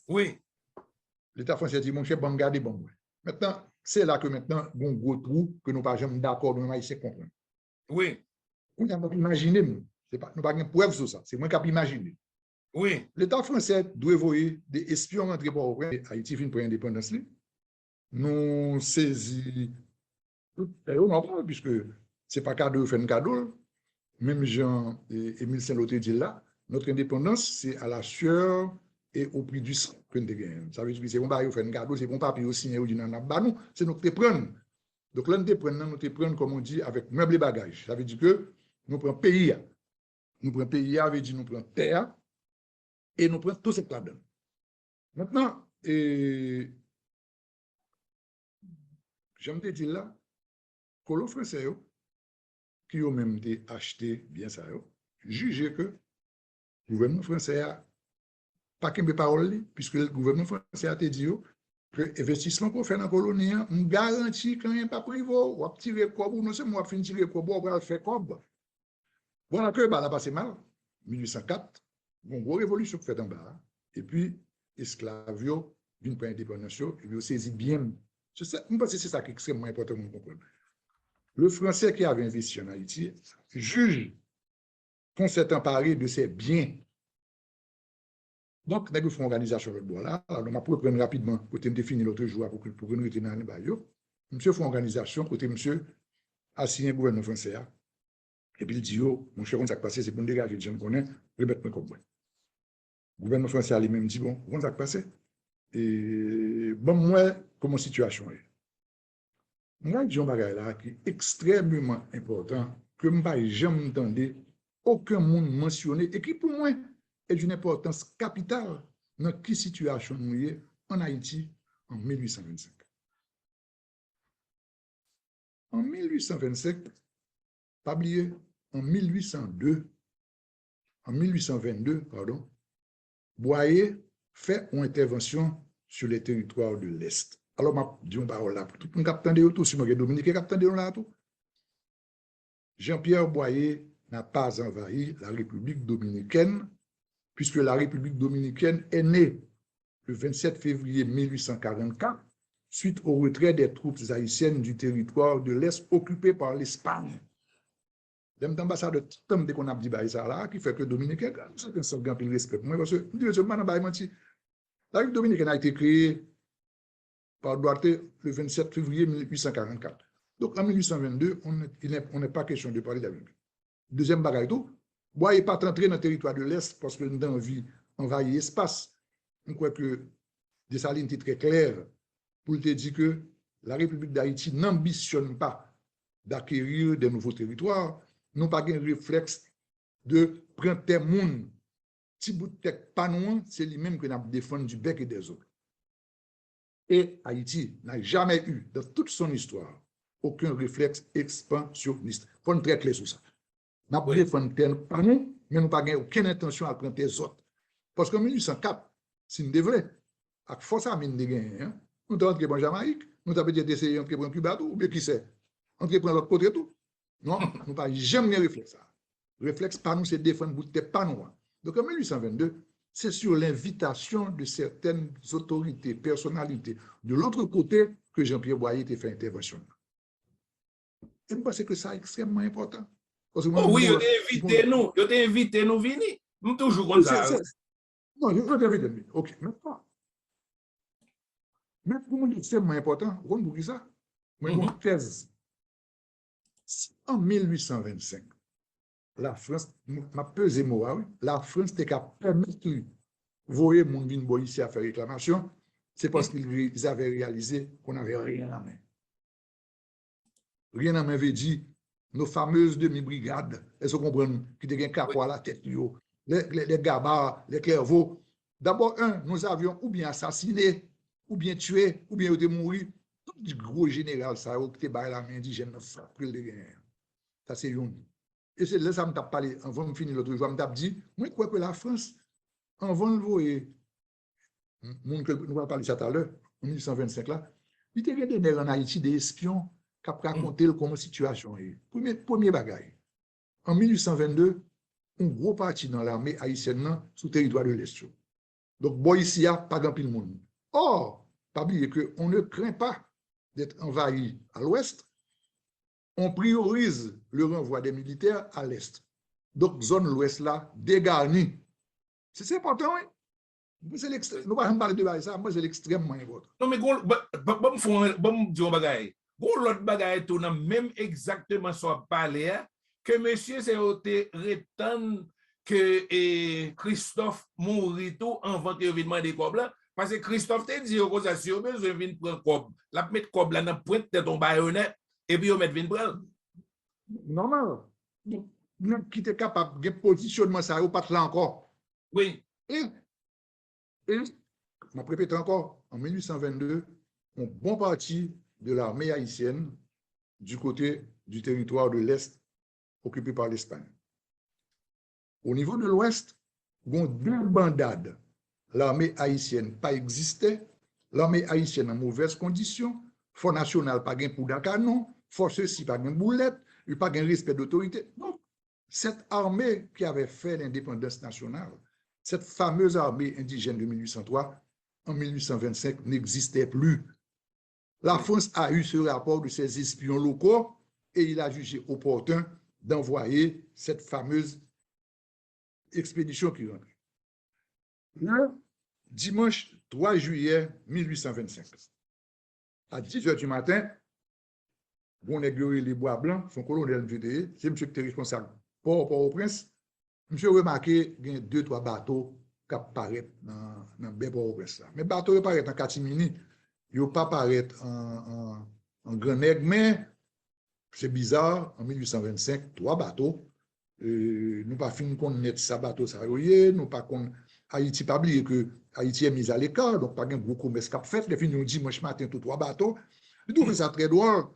Oui. L'État français dit, mon cher, bon, gardez bon. Maintenant, c'est là que maintenant, bon gros trou que nous ne sommes pas jamais d'accord, nous haïtiens comprendre. Oui. On a imaginé, nous n'avons pas de preuve sur ça, c'est moi qui ai imaginé. Oui. L'État français doit envoyer des espions rentrer pour Haïti fin pour l'indépendance. Nous saisissons, puisque ce n'est pas cadeau, fait un cadeau. Même Jean et Émile Saint-Loté dit là, notre indépendance, c'est à la sueur et au prix du sang que nous gagnons. Ça veut dire que c'est bon, bah, fait un cadeau, c'est bon, papier au signé ou du nan, bah, nous, c'est nous qui prenons. Donc là, nous prenons, comme on dit, avec meubles et bagages. Ça veut dire que nous prenons pays. Nous prenons pays, ça veut dire nous prenons terre et nous prenons tout ce que là-dedans. Maintenant, j'aime te dire là, colon français, qui ont même acheté bien ça, jugé que le gouvernement français a pas qu'une parole, puisque le gouvernement français a dit que l'investissement pour faire dans la colonie, on garantit quand il n'y a pas privé, on va tirer quoi, non c'est moi, fin tirer quoi, on va faire quoi. Voilà que là passé mal, 1804, une grosse révolution faite en bas, et puis esclavio, d'une point d'indépendance, et puis on saisit bien. Je pense que c'est ça qui est extrêmement important de comprendre. Le Français qui avait investi en Haïti juge qu'on s'est emparé de ses biens. Donc, nous faisons une organisation de bois là. Alors, on va prendre rapidement, côté me définir l'autre jour pour que nous retenions dans les monsieur fait une organisation, côté monsieur a signé le gouvernement français. Et puis il dit, mon cher, on s'est passé, c'est pour nous dégager, je me connais, remettre-moi comme moi. Le gouvernement français a lui-même dit, bon, on s'est passé. Et bon, moi, comment la situation est? Moi, je dis un bagage là qui est extrêmement important, que je n'ai jamais entendu aucun monde mentionner, et qui pour moi est d'une importance capitale dans quelle situation nous sommes en Haïti en 1825. En 1825, pas oublier, en 1822, pardon, Boyer fait une intervention sur les territoires de l'Est. Alors, je dis une parole là, pour tout le monde capitaine de tout, si je suis Dominique, capitaine de là, tout. Jean-Pierre Boyer n'a pas envahi la République dominicaine, puisque la République dominicaine est née le 27 février 1844, suite au retrait des troupes haïtiennes du territoire de l'Est occupé par l'Espagne. L'ambassadeur, tant qu'on a dit ça là, qui fait que Dominicain, c'est un seul grand pile respect. Moi, parce que, Dieu, maintenant, bah, menti. La République dominicaine a été créée par Duarte le 27 février 1844. Donc, en 1822, on n'est pas question de parler d'Amérique. Deuxième bagaille tout, moi, il n'est pas entré dans le territoire de l'Est parce que nous avons envie d'envahir l'espace. On croit que Dessalines était très clair pour te dire que la République d'Haïti n'ambitionne pas d'acquérir de nouveaux territoires, non pas un réflexe de prendre tes monde, petit bout de tête pas non, c'est lui-même qui a défendu du bec et des autres. Et Haïti n'a jamais eu, dans toute son histoire, aucun réflexe expansionniste. Il faut être très clair sur ça. Nous avons défendu par nous, mais nous n'avons pas aucune intention à prendre les autres. Parce qu'en 1804, si nous devons, avec force à mine de gagner, nous avons entré en Jamaïque, nous avons peut-être essayé d'entrer en Cuba, ou bien qui sait, entrer dans l'autre côté tout. Non, nous n'avons pas jamais réflexe. Le réflexe par nous, c'est défendre bout de pas nous. Donc en 1822, c'est sur l'invitation de certaines autorités, personnalités de l'autre côté que Jean-Pierre Boyer a fait intervention. Et je pense que ça est extrêmement important. Parce que oui, il t'a invité nous venir. Nous toujours comme ça. Non, je t'ai invité. OK, maintenant. Mais pour moi, c'est extrêmement important. Vous comprenez ça? Moi, mon thèse. En 1825, la France, m'a pesé moi, la France était capable de permettre de voyer mon vin ici à faire réclamation, c'est parce qu'ils avaient réalisé qu'on n'avait rien en main. Rien en main veut dire nos fameuses demi-brigades, elles se comprennent, qui étaient un capot à la tête, les gabas, les clairvaux. D'abord, nous avions ou bien assassiné, ou bien tué, ou bien mourir. Tout le gros général, ça, qui était la main indigène, ça c'est une. Et c'est là que je me parlé, avant de finir l'autre jour, je me dit, moi, je crois que la France, avant de voir, nous allons parler ça tout à l'heure, en 1825 là, il y a des en Haïti des espions qui ont raconté comment la situation est. Premier bagaille. En 1822, un gros parti dans l'armée haïtienne sous territoire de l'Est. Donc, ici, il n'y a pas grand pile monde. Or, pas oublier qu'on ne craint pas d'être envahi à l'ouest, on priorise le renvoi des militaires à l'est. Donc, zone l'ouest là, dégarnie. C'est important, oui. Nous ne pouvons pas parler de ça, moi, c'est extrêmement important. Non, mais bon, bon, dire un bagay. Bon, l'autre bagay, tout même exactement sur parler, que monsieur, c'est été rétendre que Christophe mourit tout avant que vienne des cobles là. Parce que Christophe t'a dit, aux si vous besoin de prendre cob, la mettre cob là dans la pointe de ton baïonnette, et puis on met vin prendre. Normal. Nous qui était capable de positionnement ça, ou pas là encore. Oui. Et je répète encore, en 1822, un bon parti de l'armée haïtienne du côté du territoire de l'Est occupé par l'Espagne. Au niveau de l'Ouest, il y a deux bandades. L'armée haïtienne pas existait, l'armée haïtienne en mauvaise condition, Fonds national pas gain pour d'un canon, force si pas gain boulette, il pas gain respect d'autorité. Donc, cette armée qui avait fait l'indépendance nationale, cette fameuse armée indigène de 1803, en 1825, n'existait plus. La France a eu ce rapport de ses espions locaux et il a jugé opportun d'envoyer cette fameuse expédition qui rentre. Le dimanche 3 juillet 1825, à 10h du matin, bon égueuré les bois blancs, son colonel VDE, c'est monsieur qui est responsable Port-au-Prince. Monsieur remarqué qu'il y a 2-3 bateaux qui apparaissent dans le Port-au-Prince. Mais les bateaux apparaissent en catimini, ils ne pas apparaître en Grand Aigle, mais c'est bizarre, en 1825, 3 bateaux. Nous pas fini connaître ça bateau ça nous pas Haïti pas oublier que Haïti est mis à l'écart donc pas un gros commerce cap fait les fini dimanche matin tout 3 bateaux je trouve ça très drôle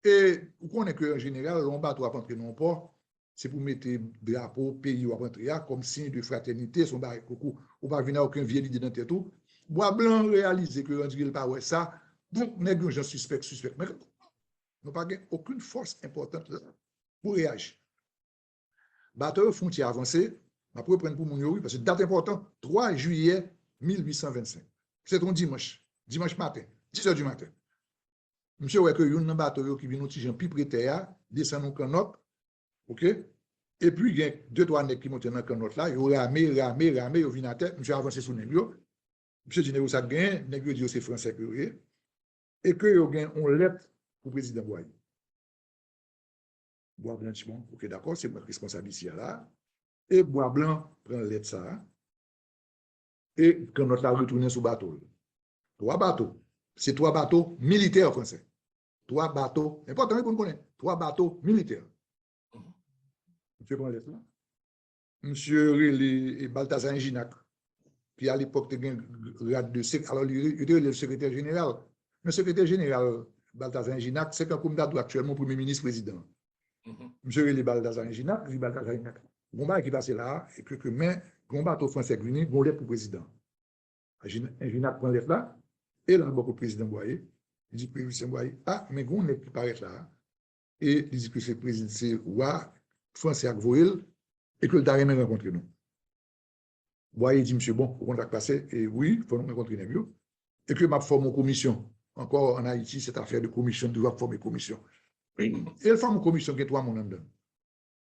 et vous connaissez que en général un bateau à rentrer dans le port c'est pour mettre drapeau pays à rentrer comme signe de fraternité son bail coucou ou pas venir aucun vieil idée dans tête tout bois blanc réaliser que on dit pas ouais ça donc nèg gens suspect mais nous pas aucune force importante pour réagir. Bateau frontière avancée, je vais prendre pour mon parce que date importante, 3 juillet 1825. C'est un dimanche matin, 10h du matin. Monsieur, ouais, que y a un bateau qui vient nous tirer un plus près descend au canot, OK? Et puis, il y a 2-3 nègres qui montent dans le canot là, ils ont ramé, ils ont venu à tête, monsieur avancé sur nègre. Monsieur dit, nègre ça gagne, nègre dit, c'est français que vous et que vous gagne, on lettre pour le président Boye. Bois blanc, OK, d'accord, c'est votre responsabilité là. Et Bois blanc prend lettre ça. Et quand notre a retourné sur bateau. 3 bateaux. C'est 3 bateaux militaires français. 3 bateaux, important qu'on connaît. 3 bateaux militaires. Monsieur prend lettre là. Monsieur Rélé Balthazar Inginac, qui à l'époque était un grade de secrétaire, alors il était le secrétaire général. Le secrétaire général Balthazar Inginac, c'est comme d'adou actuellement premier ministre président. Monsieur Rélé Balthazar Inginac, Gomba qui passe là, et que mais Gomba bateau français venu, gon lettre pour président. Inginac prend lettre là, et là, le président Boye, il dit président Boye, ah, mais gon lettre qui paraît là, et il dit que c'est président, c'est roi français avec Voël, et que le Daré m'a rencontré nous. Boye dit, monsieur, bon, on va passer, et oui, il faut nous rencontrer nous, et que m'a formé une commission. Encore en Haïti, cette affaire de commission, de former commission. Et elle forme une commission qui est 3 mois dedans.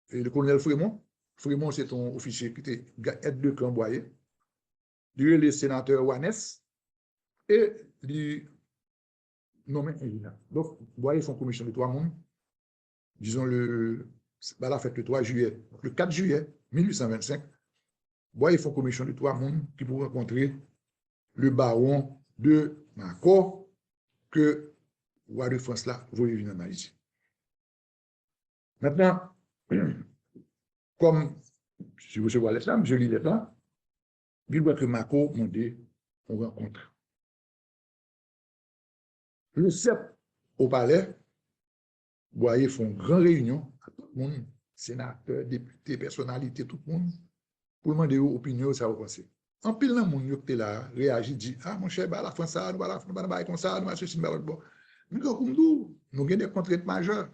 Et le colonel Frémont, c'est un officier qui était aide de camp Boye, lui, le sénateur Wanes, et lui nommé ingénieur. Donc, Boye font commission de 3 mois, disons la fête le 3 juillet. Le 4 juillet 1825, Boye font commission de 3 mois qui pour rencontrer le baron de Macor que le roi de France là voulait venir en Haïti. Maintenant, comme si vous recevez lettre là, je lis lettre là, il voit que Macor m'a dit on rencontre. Le 7 au palais, Boye font une grande réunion à tout le monde, sénateurs, députés, personnalités, tout le monde, pour demander aux opinions, ça va penser. En pile, le monde qui est là, réagit, dit, ah, mon cher, la France, ça, nous allons comme ça, nous allons ceci, nous allons bon. Nous avons des contraintes majeures.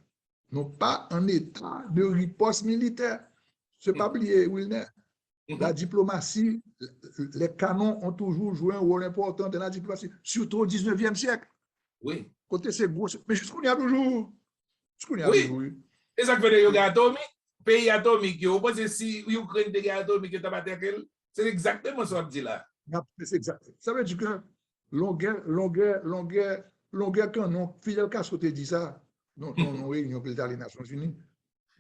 Nous sommes pas en état de riposte militaire. Ce n'est pas oublier, Wilner. La diplomatie, les canons ont toujours joué un rôle important dans la diplomatie, surtout au 19e siècle. Oui. Côté c'est gros, mais jusqu'où il y a toujours. Oui. Et ça fait des yoga atomiques, pays atomique, vous pensez si Ukraine des guerres atomiques, c'est exactement ce qu'on dit là. C'est exact. Ça veut dire que longueur canon, Fidel Castro te dit ça, dans réunion que les Nations Unies.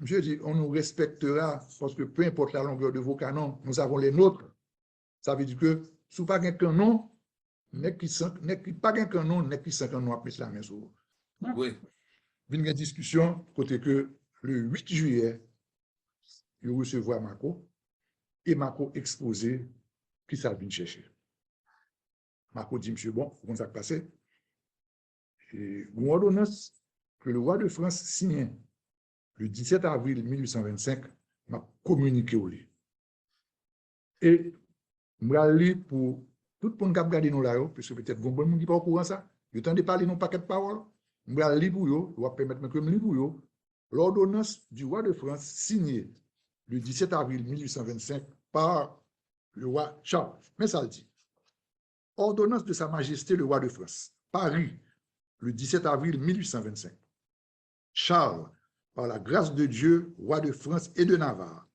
Je dis, on nous respectera parce que peu importe la longueur de vos canons, nous avons les nôtres. Ça veut dire que, si pas un canon, n'est pas un canon, n'est qui 5 canons après la main sur vous. Oui. Il y a une discussion, côté que le 8 juillet, il recevoir Macron, et Macron exposé qui ça vient chercher. Macron dit, monsieur, bon, comment ça va passer? Et une ordonnance que le roi de France signe le 17 avril 1825 m'a communiqué au lit. Et je vais pour tout le monde qui a regardé nous là, parce que peut-être bon monde qui n'est pas au courant ça, il y a de parler nos paquets de paroles. Je vais lire pour eux, je vais permettre que je lise pour eux. L'ordonnance du roi de France signée le 17 avril 1825 par le roi Charles. Mais ça le dit. Ordonnance de Sa Majesté le roi de France, Paris, le 17 avril 1825. Charles, par la grâce de Dieu, roi de France et de Navarre,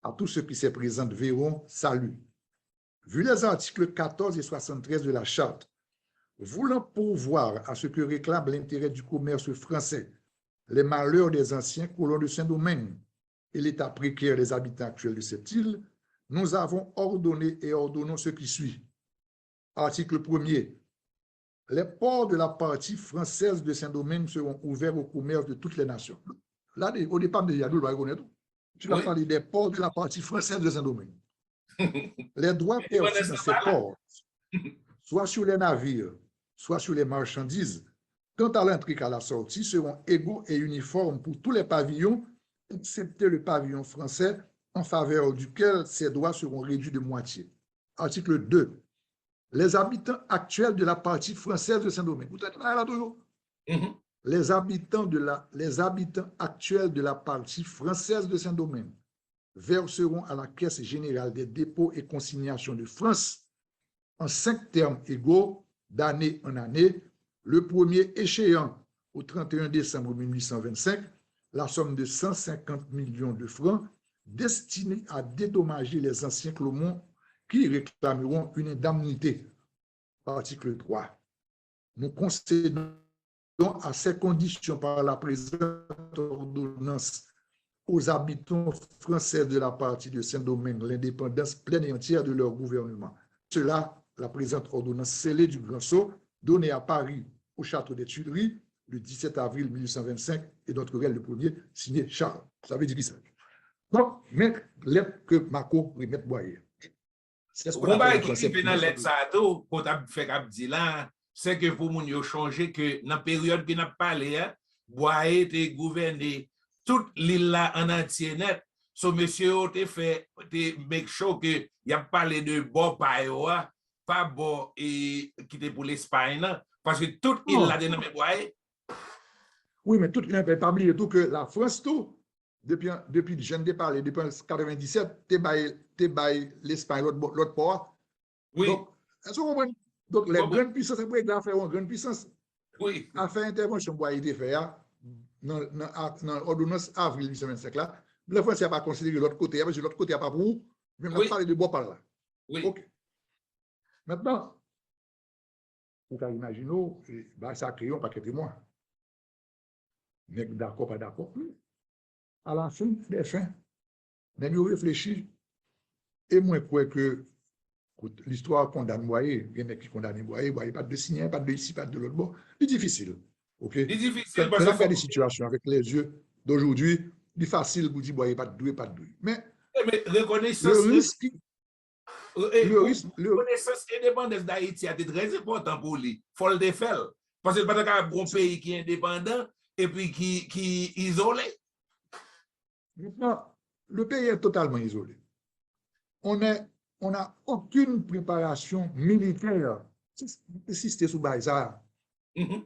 à tous ceux qui s'y présentent verront, salut. Vu les articles 14 et 73 de la Charte, voulant pourvoir à ce que réclame l'intérêt du commerce français, les malheurs des anciens colons de Saint-Domingue et l'état précaire des habitants actuels de cette île, nous avons ordonné et ordonnons ce qui suit. Article 1er. Les ports de la partie française de Saint-Domingue seront ouverts au commerce de toutes les nations. Là, au départ, il y a deux lois. Tu vas parler des ports de la partie française de Saint-Domingue. Les droits perçus dans ces ports, soit sur les navires, soit sur les marchandises, quant à l'entrée qu'à la sortie, seront égaux et uniformes pour tous les pavillons, excepté le pavillon français, en faveur duquel ces droits seront réduits de moitié. Article 2. Les habitants actuels de la partie française de Saint-Domingue. Vous êtes là toujours? Les habitants actuels de la partie française de Saint-Domingue verseront à la Caisse générale des dépôts et consignations de France en 5 termes égaux d'année en année, le premier échéant au 31 décembre 1825, la somme de 150 millions de francs destinée à dédommager les anciens Clomont qui réclameront une indemnité. Article 3. Nous concédons à ces conditions par la présente ordonnance aux habitants français de la partie de Saint-Domingue l'indépendance pleine et entière de leur gouvernement. Cela, la présente ordonnance scellée du Grand Sceau, donnée à Paris au château des Tuileries le 17 avril 1825 et notre réel le premier, signé Charles. Ça veut dire qui ça? Donc, mais lettre que Marco remet Boyer. C'est ce qu'on appelle en français. Dans lettre ça, quand on fait Abdi là, c'est que pour moun yo changer que dans la période que n'a parlé, Boyer était gouverné toute l'île là en entier net. So monsieur te fait te make sure que y a parlé de bon payo, pas bon et qui était pour l'Espagne parce que toute l'île là de nommé Boyer. Oui, mais tout il pas oublier tout que la France tout depuis je ne parlé depuis 97 te bail l'Espagne l'autre port. Oui. Donc, est-ce qu'on comprend? Donc les grandes puissances après faire une grande puissance. Oui. A fait intervention Boyer te fait dans l'ordonnance avril 1825 là. La France n'a pas considéré l'autre côté, parce que l'autre côté n'a pas pour vous. Mais on a parlé de bois par là. Oui. OK. Maintenant, vous pouvez imaginer, ça a créé un paquet de mois. Mais d'accord, pas d'accord. À la fin des fins, nous réfléchissons. Et moi, je crois que l'histoire condamne Boyer, il y en a qui condamnent Boyer, pas de signer, pas de ici, pas de l'autre bord. C'est difficile. OK? C'est difficile parce que. Quand on a des situations avec les yeux d'aujourd'hui, c'est facile pour dire Boyer, pas de doué, pas de doué. Mais reconnaissance. Le risque. Reconnaissance indépendance d'Haïti a été très important pour lui. Il faut le défaire. Parce que c'est pas un bon pays qui est indépendant et puis qui est isolé. Maintenant, le pays est totalement isolé. On n'a aucune préparation militaire. Si c'était sous Baïsa,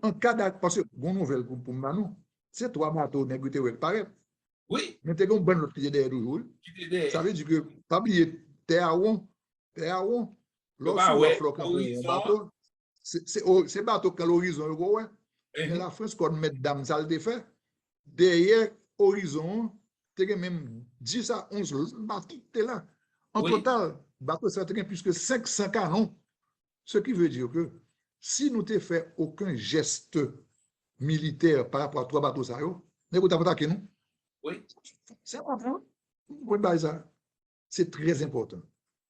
en cas d'acte, parce que, bonne nouvelle pour Manon, c'est 3 bateaux négociés ou paraît. Oui. Mais tu as un bon autre qui est derrière toujours. Ça veut dire que, pas oublier, Théaron, lorsque on flotte un bateau, c'est bateau quand l'horizon, mais la France, quand met dame, ça le fait. Derrière l'horizon, tu as même 10 à 11 bateaux là. En total, le bateau ça a plus que 500 canons. Ce qui veut dire que si nous n'avons fait aucun geste militaire par rapport à 3 bateaux, ça, nous avons attaqué nous. Oui. C'est important. C'est très important.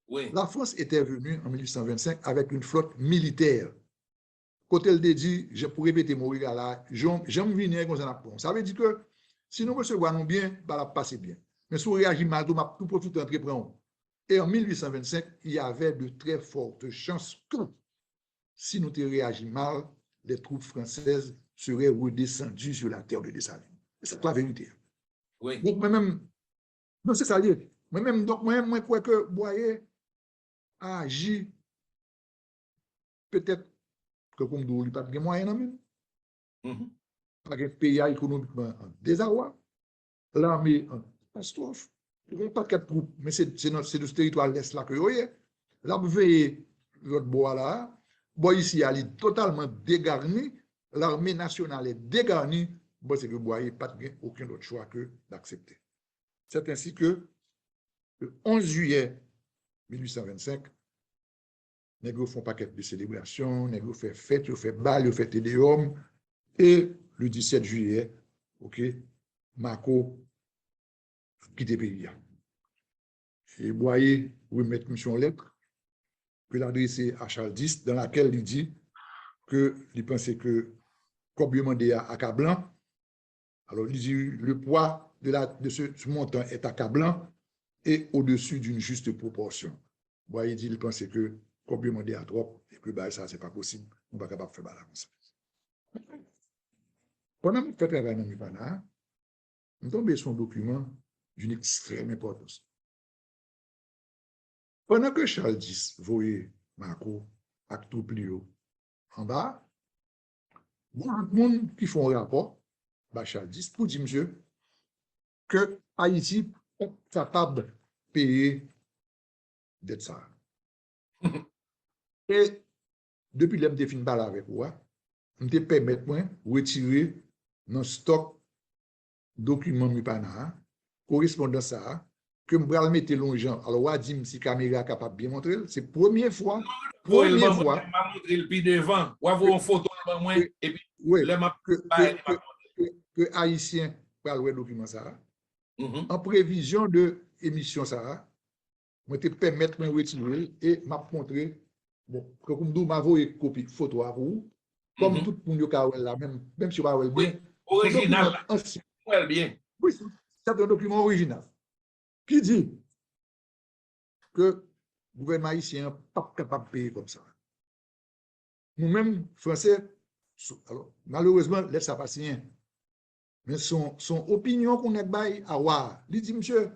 Oui. La France était venue en 1825 avec une flotte militaire. Côté le dit, je pourrais répéter mon regard là, j'aime venir comme ça. Ça veut dire que si nous recevons bien, ça va passer bien. Mais si on réagit mal, tout pour tout entreprendre. Et en 1825, il y avait de très fortes chances que si nous réagissons mal, les troupes françaises seraient redescendues sur la terre de Dessalines. C'est la vérité. Oui. Donc, moi-même, non, c'est ça. Moi-même, donc, moi, je crois que Boyer a agi peut-être que comme nous, il n'y a pas de moyens, pas de pays économiquement en désarroi, l'armée en catastrophe, il n'y a pas de troupes, mais c'est de ce territoire l'Est là que vous voyez. Là, vous voyez l'autre bois là, bois ici, elle est totalement dégarnie, l'armée nationale est dégarnie, bon, c'est que Boyer n'a pas aucun autre choix que d'accepter. C'est ainsi que le 11 juillet 1825, nous font un paquet de célébrations, nous fait fête, nous fait bal, nous fait tédéum, et le 17 juillet, OK, Marco quitte le pays. Et Boyer remet mission lettre que l'adressé à Charles X, dans laquelle il dit qu'il pensait que Kobe demandé à accablant. Alors, il dit le poids de ce montant est accablant et au-dessus d'une juste proportion. Boyer dit il pensait que Kobe demandé à trop et que bah, ça, c'est pas possible. On ne va pas capable de faire balance. Pendant que je fais travail dans le Mipana, je tombe sur un document d'une extrême importance. Pendant que Charles X voyait Marco avec tout plio en bas, beaucoup de monde qui font un rapport, bah Charles X, pour dire, monsieur, que Haïti est capable de payer dette ça. Et depuis que je fin avec moi, je te permettre de retirer nos stocks document Mupana, correspondance ça, que je vais mettre l'ongeant. Alors, on dit si la caméra est capable de bien montrer, c'est la première fois, Première fois. Je vais montrer le devant. Ou avoir une photo de moi, et puis, oui, le map, que Haïtien va le document ça. En prévision de émission ça, je te permettre de retirer et m'a montrer, bon, comme nous m'avons une copie photo à vous, comme tout le monde a la même si vous bien. Original. Bien. Oui, c'est un document original qui dit que le gouvernement haïtien n'est pas capable de payer comme ça. Nous-mêmes, Français, alors, malheureusement, laisse ça passer. Mais son opinion qu'on a bail à voir, il dit, monsieur,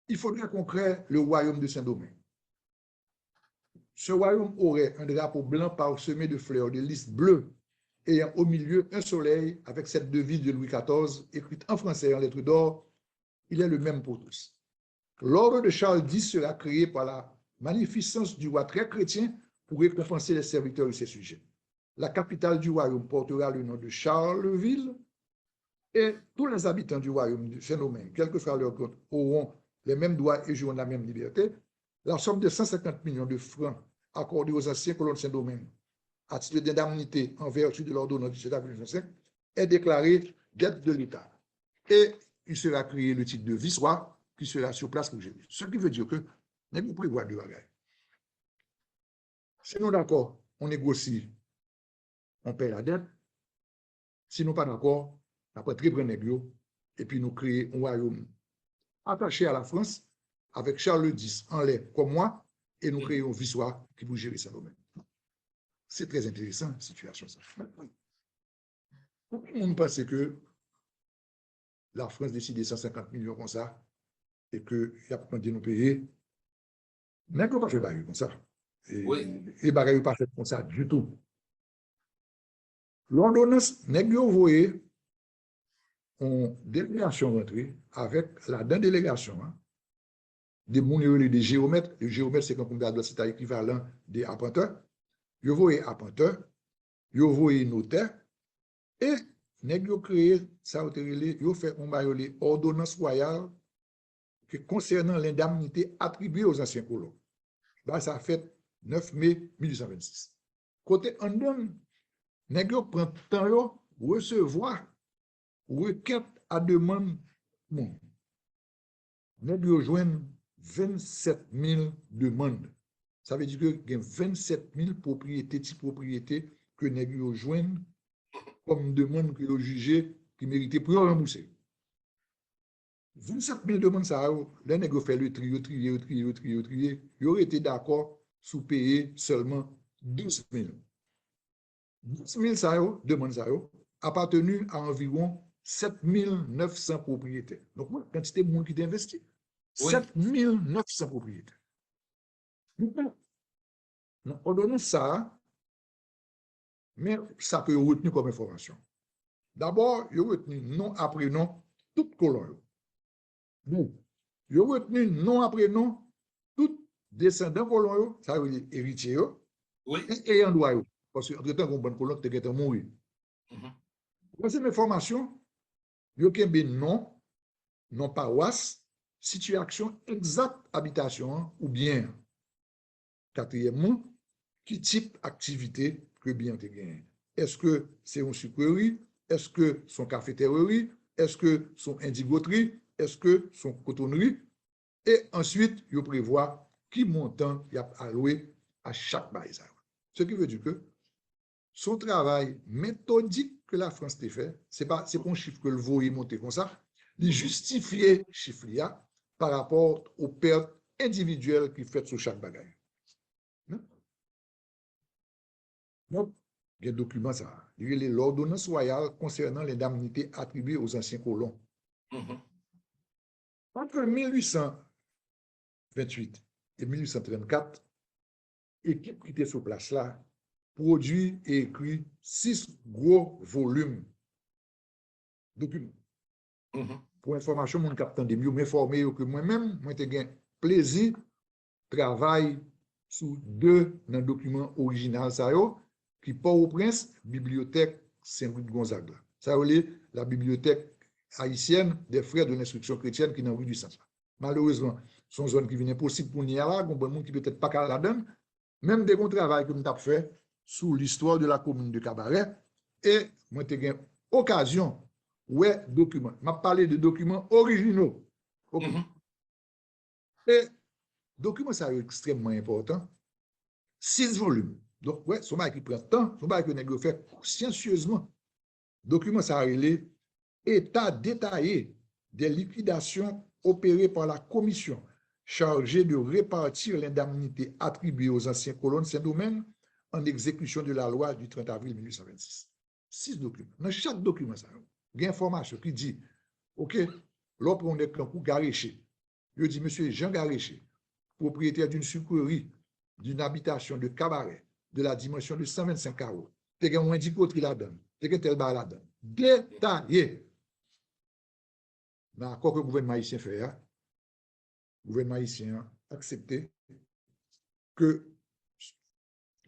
il faudrait qu'on crée le royaume de Saint-Domingue. Ce royaume aurait un drapeau blanc parsemé de fleurs, de lys bleues, ayant au milieu un soleil avec cette devise de Louis XIV, écrite en français en lettres d'or, il est le même pour tous. L'ordre de Charles X sera créé par la magnificence du roi très chrétien pour récompenser les serviteurs de ses sujets. La capitale du royaume portera le nom de Charleville et tous les habitants du royaume de Saint-Domingue, quel que soit leur compte, auront les mêmes droits et joueront la même liberté. La somme de 150 millions de francs accordée aux anciens colons de Saint-Domingue à titre d'indemnité en vertu de l'ordonnance du 7 avril 1905 est déclarée dette de l'État. Et il sera créé le titre de vice-roi qui sera sur place pour gérer. Ce qui veut dire que nous avons prévoir de bagages. Si nous d'accord, on négocie, on paie la dette. Si nous pas d'accord, après très près négio, et puis nous créons un royaume attaché à la France avec Charles X en l'air comme moi, et nous créons un vice-roi qui vous gérer ça domaine. C'est très intéressant, la situation. On pense que la France décide 150 millions comme ça, et qu'il y a pas de nous payer. Mais qu'on pas fait bail comme ça. Et bail pas fait comme ça du tout. L'ordonnance n'est pas envoyée en délégation rentrée avec la délégation des des géomètres. Les géomètres, c'est comme c'est l'équivalent des apprentés. Ils voient apprentés, ils voient notaires, et ils ont créé ça, ils ont fait une ordonnance royale concernant l'indemnité attribuée aux anciens colons. Là, ça a fait 9 mai 1826. Côté en donne, nèg yo prend temps yo recevoir requête à demande bon. Nèg yo joindre 27 000 demandes. Ça veut dire que il y a 27 000 propriétés, type propriétés que nèg yo joindre comme demande que yo jugé qui méritait pour rembourser. 27 000 demandes ça, les nèg yo fait le trier, ils auraient été d'accord sous payer seulement 12 000. 12 000 demandes ça appartenu à environ 7 900 propriétaires. Donc, quantité de monde qui investi. 7 900 propriétaires. On donne ça, mais ça peut retenir comme information. D'abord, il retenu nom après nom, tout colon. Il retenu nom après nom, tout descendant colon, ça veut dire héritier, et ayant droit. Parce que, entre-temps, on bon colon, tu es mort. Deuxième information, il y a non paroisse, situation exacte habitation, ou bien, quatrièmement, qui type d'activité que bien te gagne. Est-ce que c'est une sucrerie? Est-ce que son cafétéria? Est-ce que son indigoterie? Est-ce que son cotonnerie? Et ensuite, il prévoit qui montant il a alloué à chaque bail. Ce qui veut dire que son travail méthodique que la France a fait, c'est pas un chiffre que le voyez monter comme ça, il justifier chiffre par rapport aux pertes individuelles qu'il fait sur chaque bagage. Donc, il y a un document ça. Il y a l'ordonnance royale concernant l'indemnité attribuée aux anciens colons. Entre 1828 et 1834, l'équipe qui était sur place là produit et écrit 6 gros volumes de documents. Pour information, mon capitaine de mieux m'informer que moi-même, moi j'ai eu plaisir travail sur 2 documents originaux ça qui Port-au-Prince, bibliothèque Saint-Louis de Gonzague. Ça veut dire la bibliothèque haïtienne des frères de l'instruction chrétienne qui n'ont eu du sens. Malheureusement, son zone qui vient possible pour nous là, bon monde qui peut-être pas qu'à la donne, même des travail que nous avons fait sous l'histoire de la commune de Cabaret, et moi j'ai eu occasion, ouais, documents. M'a parlé de documents originaux. Okay. Et documents, ça est extrêmement important. 6 volumes. Donc, ouais, son bail qui prend temps, son bail que nous fait consciencieusement. Document, ça a relé état détaillé des liquidations opérées par la commission chargée de répartir l'indemnité attribuée aux anciens colons Saint-Domingue en exécution de la loi du 30 avril 1826. 6 documents. Dans chaque document, ça, il y a une information qui dit, OK, l'autre on est un coup Garéché. Je dis, monsieur Jean Garéché, propriétaire d'une sucrerie, d'une habitation de Cabaret, de la dimension de 125 carreaux. Tu as un indicateur la donne. Tu as tel bar la donne. Détaillé. Dans l'accord que le gouvernement haïtien fait, le gouvernement haïtien a accepté que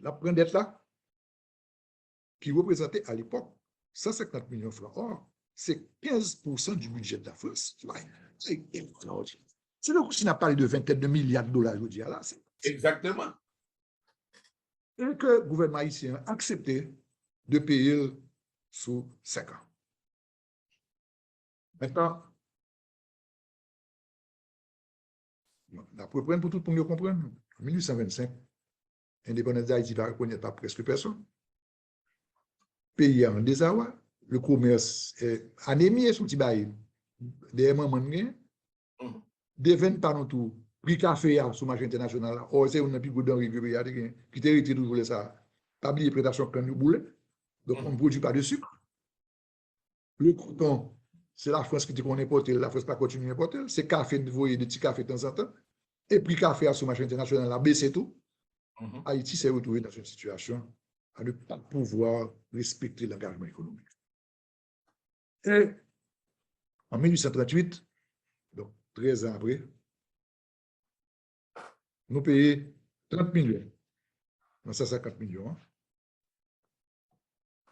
la prendette là, qui représentait à l'époque 150 millions de francs. Or, c'est 15% du budget de la France. C'est extraordinaire. C'est le coup qui n'a parlé de vingtaine de milliards de dollars, je dis là. Exactement. Et que le gouvernement haïtien a accepté de payer sous 5 ans. Maintenant, la preuve pour tout le monde comprendre, en 1825, l'indépendance d'Haïti va reconnaître par presque personne. Pays en désarroi, le commerce est anémié sous petit bail. Des mamans des ventes par nous tout. Prix café sur le marché international. Or, c'est un plus gros denrée qui te retire toujours ça. Pas oublier prédation quand nous boulons. Donc, on ne produit pas de sucre. Le coton, c'est la France qui dit qu'on importe, la France pas continue à importer. C'est café, vous voyez, des petits cafés de temps en temps. Et prix café sur le marché international a baissé tout. Haïti s'est retrouvé dans une situation à ne pas pouvoir respecter l'engagement économique. Et en 1838, donc 13 ans après, nous payons 30 millions, 150 millions,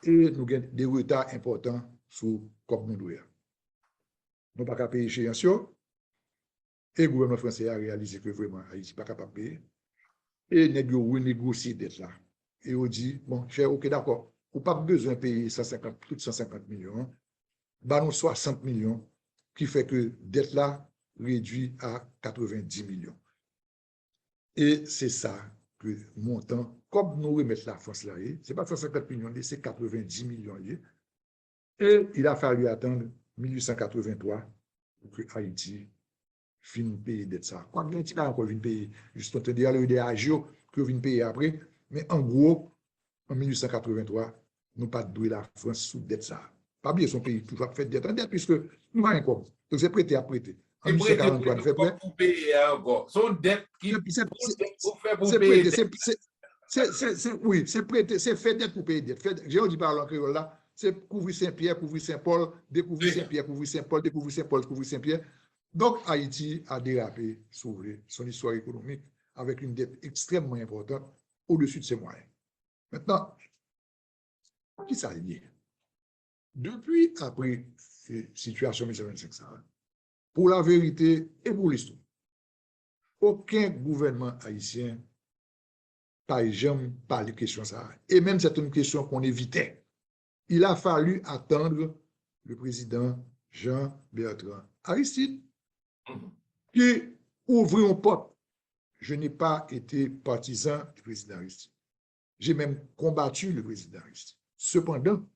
et nous avons des retards importants sur comme nous devons. Nous n'avons pas payer échéance, et le gouvernement français a réalisé que vraiment Haïti n'est pas capable de payer, et nous avons renégocié d'être là. Et on dit, bon, cher, ok, d'accord, vous n'avez pas besoin de payer 150, plus de 150 millions, bah nous 60 millions, qui fait que dette là réduit à 90 millions. Et c'est ça que montant, comme nous remettons la France là, ce n'est pas 150 millions, c'est 90 millions. Et il a fallu attendre 1883 pour que Haïti finisse de payer dette ça. Quand Haïti n'a encore fini de payer, juste on dire le agio que vient payer après, mais en gros, en 1883, nous pas doué la France sous dette ça. Pas bien son pays toujours fait dette en dette puisque nous n'avons rien comme. Donc c'est prêté à prêter. En 1843, nous fait prêt. Pour payer encore. Son dette qui c'est prêté. Oui, c'est prêté, c'est fait dette pour payer dette. J'ai dit par l'encre là, c'est couvrir Saint-Pierre, couvrir Saint-Paul, découvrir Saint-Pierre, couvrir Saint-Paul, découvrir Saint-Paul, couvrir Saint-Pierre. Donc Haïti a dérapé sur son histoire économique avec une dette extrêmement importante au-dessus de ses moyens. Maintenant, qui ça lié? Depuis après situation 1925, pour la vérité et pour l'histoire, aucun gouvernement haïtien n'a jamais parlé de question ça. Et même c'est une question qu'on évitait. Il a fallu attendre le président Jean-Bertrand Aristide qui ouvrit une porte. Je n'ai pas été partisan du président Aristide. J'ai même combattu le président Aristide. Cependant,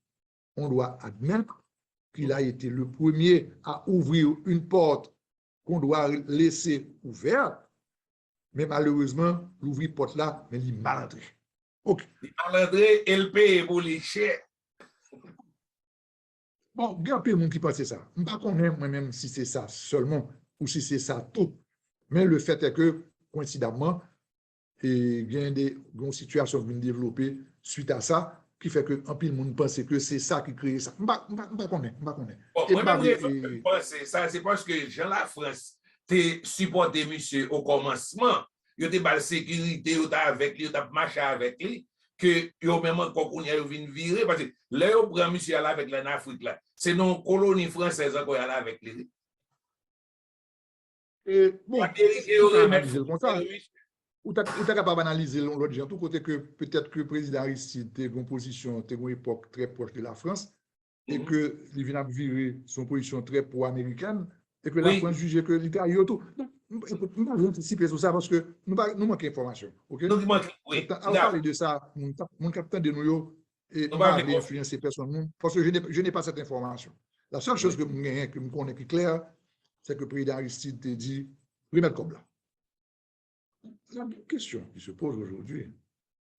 on doit admettre qu'il a été le premier à ouvrir une porte qu'on doit laisser ouverte, mais malheureusement, l'ouvrir porte là, mais il est mal entré. Okay. Il est mal entré et le paye pour les chers. Bon, il y a un peu de monde qui pense ça. Je ne sais pas moi-même si c'est ça seulement ou si c'est ça tout. Mais le fait est que, coïncidemment, il y a une situation qui vient de développer suite à ça, qui fait que un peu de monde pense que c'est ça qui crée ça. Je ne connais pas. Moi-même, ça, c'est parce que Jean Lafrance t'es supporté monsieur au commencement. Il était pas la sécurité, il était avec lui, il était marché avec lui. que yo même encore qu'on y a vinn virer parce que là yo prend monsieur là avec l'Afrique là c'est non colonie française encore là avec les Et bon, Amérique ou yo ta remettre analyser comme ça, ou ta capable d'analyser l'autre gens, tout côté que peut-être que le président Aristide était en position, était une époque très proche de la France, et que il vient de virer son position très pro-américaine, et que la oui France jugeait que l'État y a tout. Donc, nous ne pouvons pas anticiper sur ça parce que nous manquons d'informations. OK? donc oui Maintenant, à parler de ça, mon capitaine de New et nous je pas vais influencer personne, parce que je n'ai pas cette information. La seule chose que je connais qui est claire, c'est que le président Aristide t'a dit, remettre comme là. La question qui se pose aujourd'hui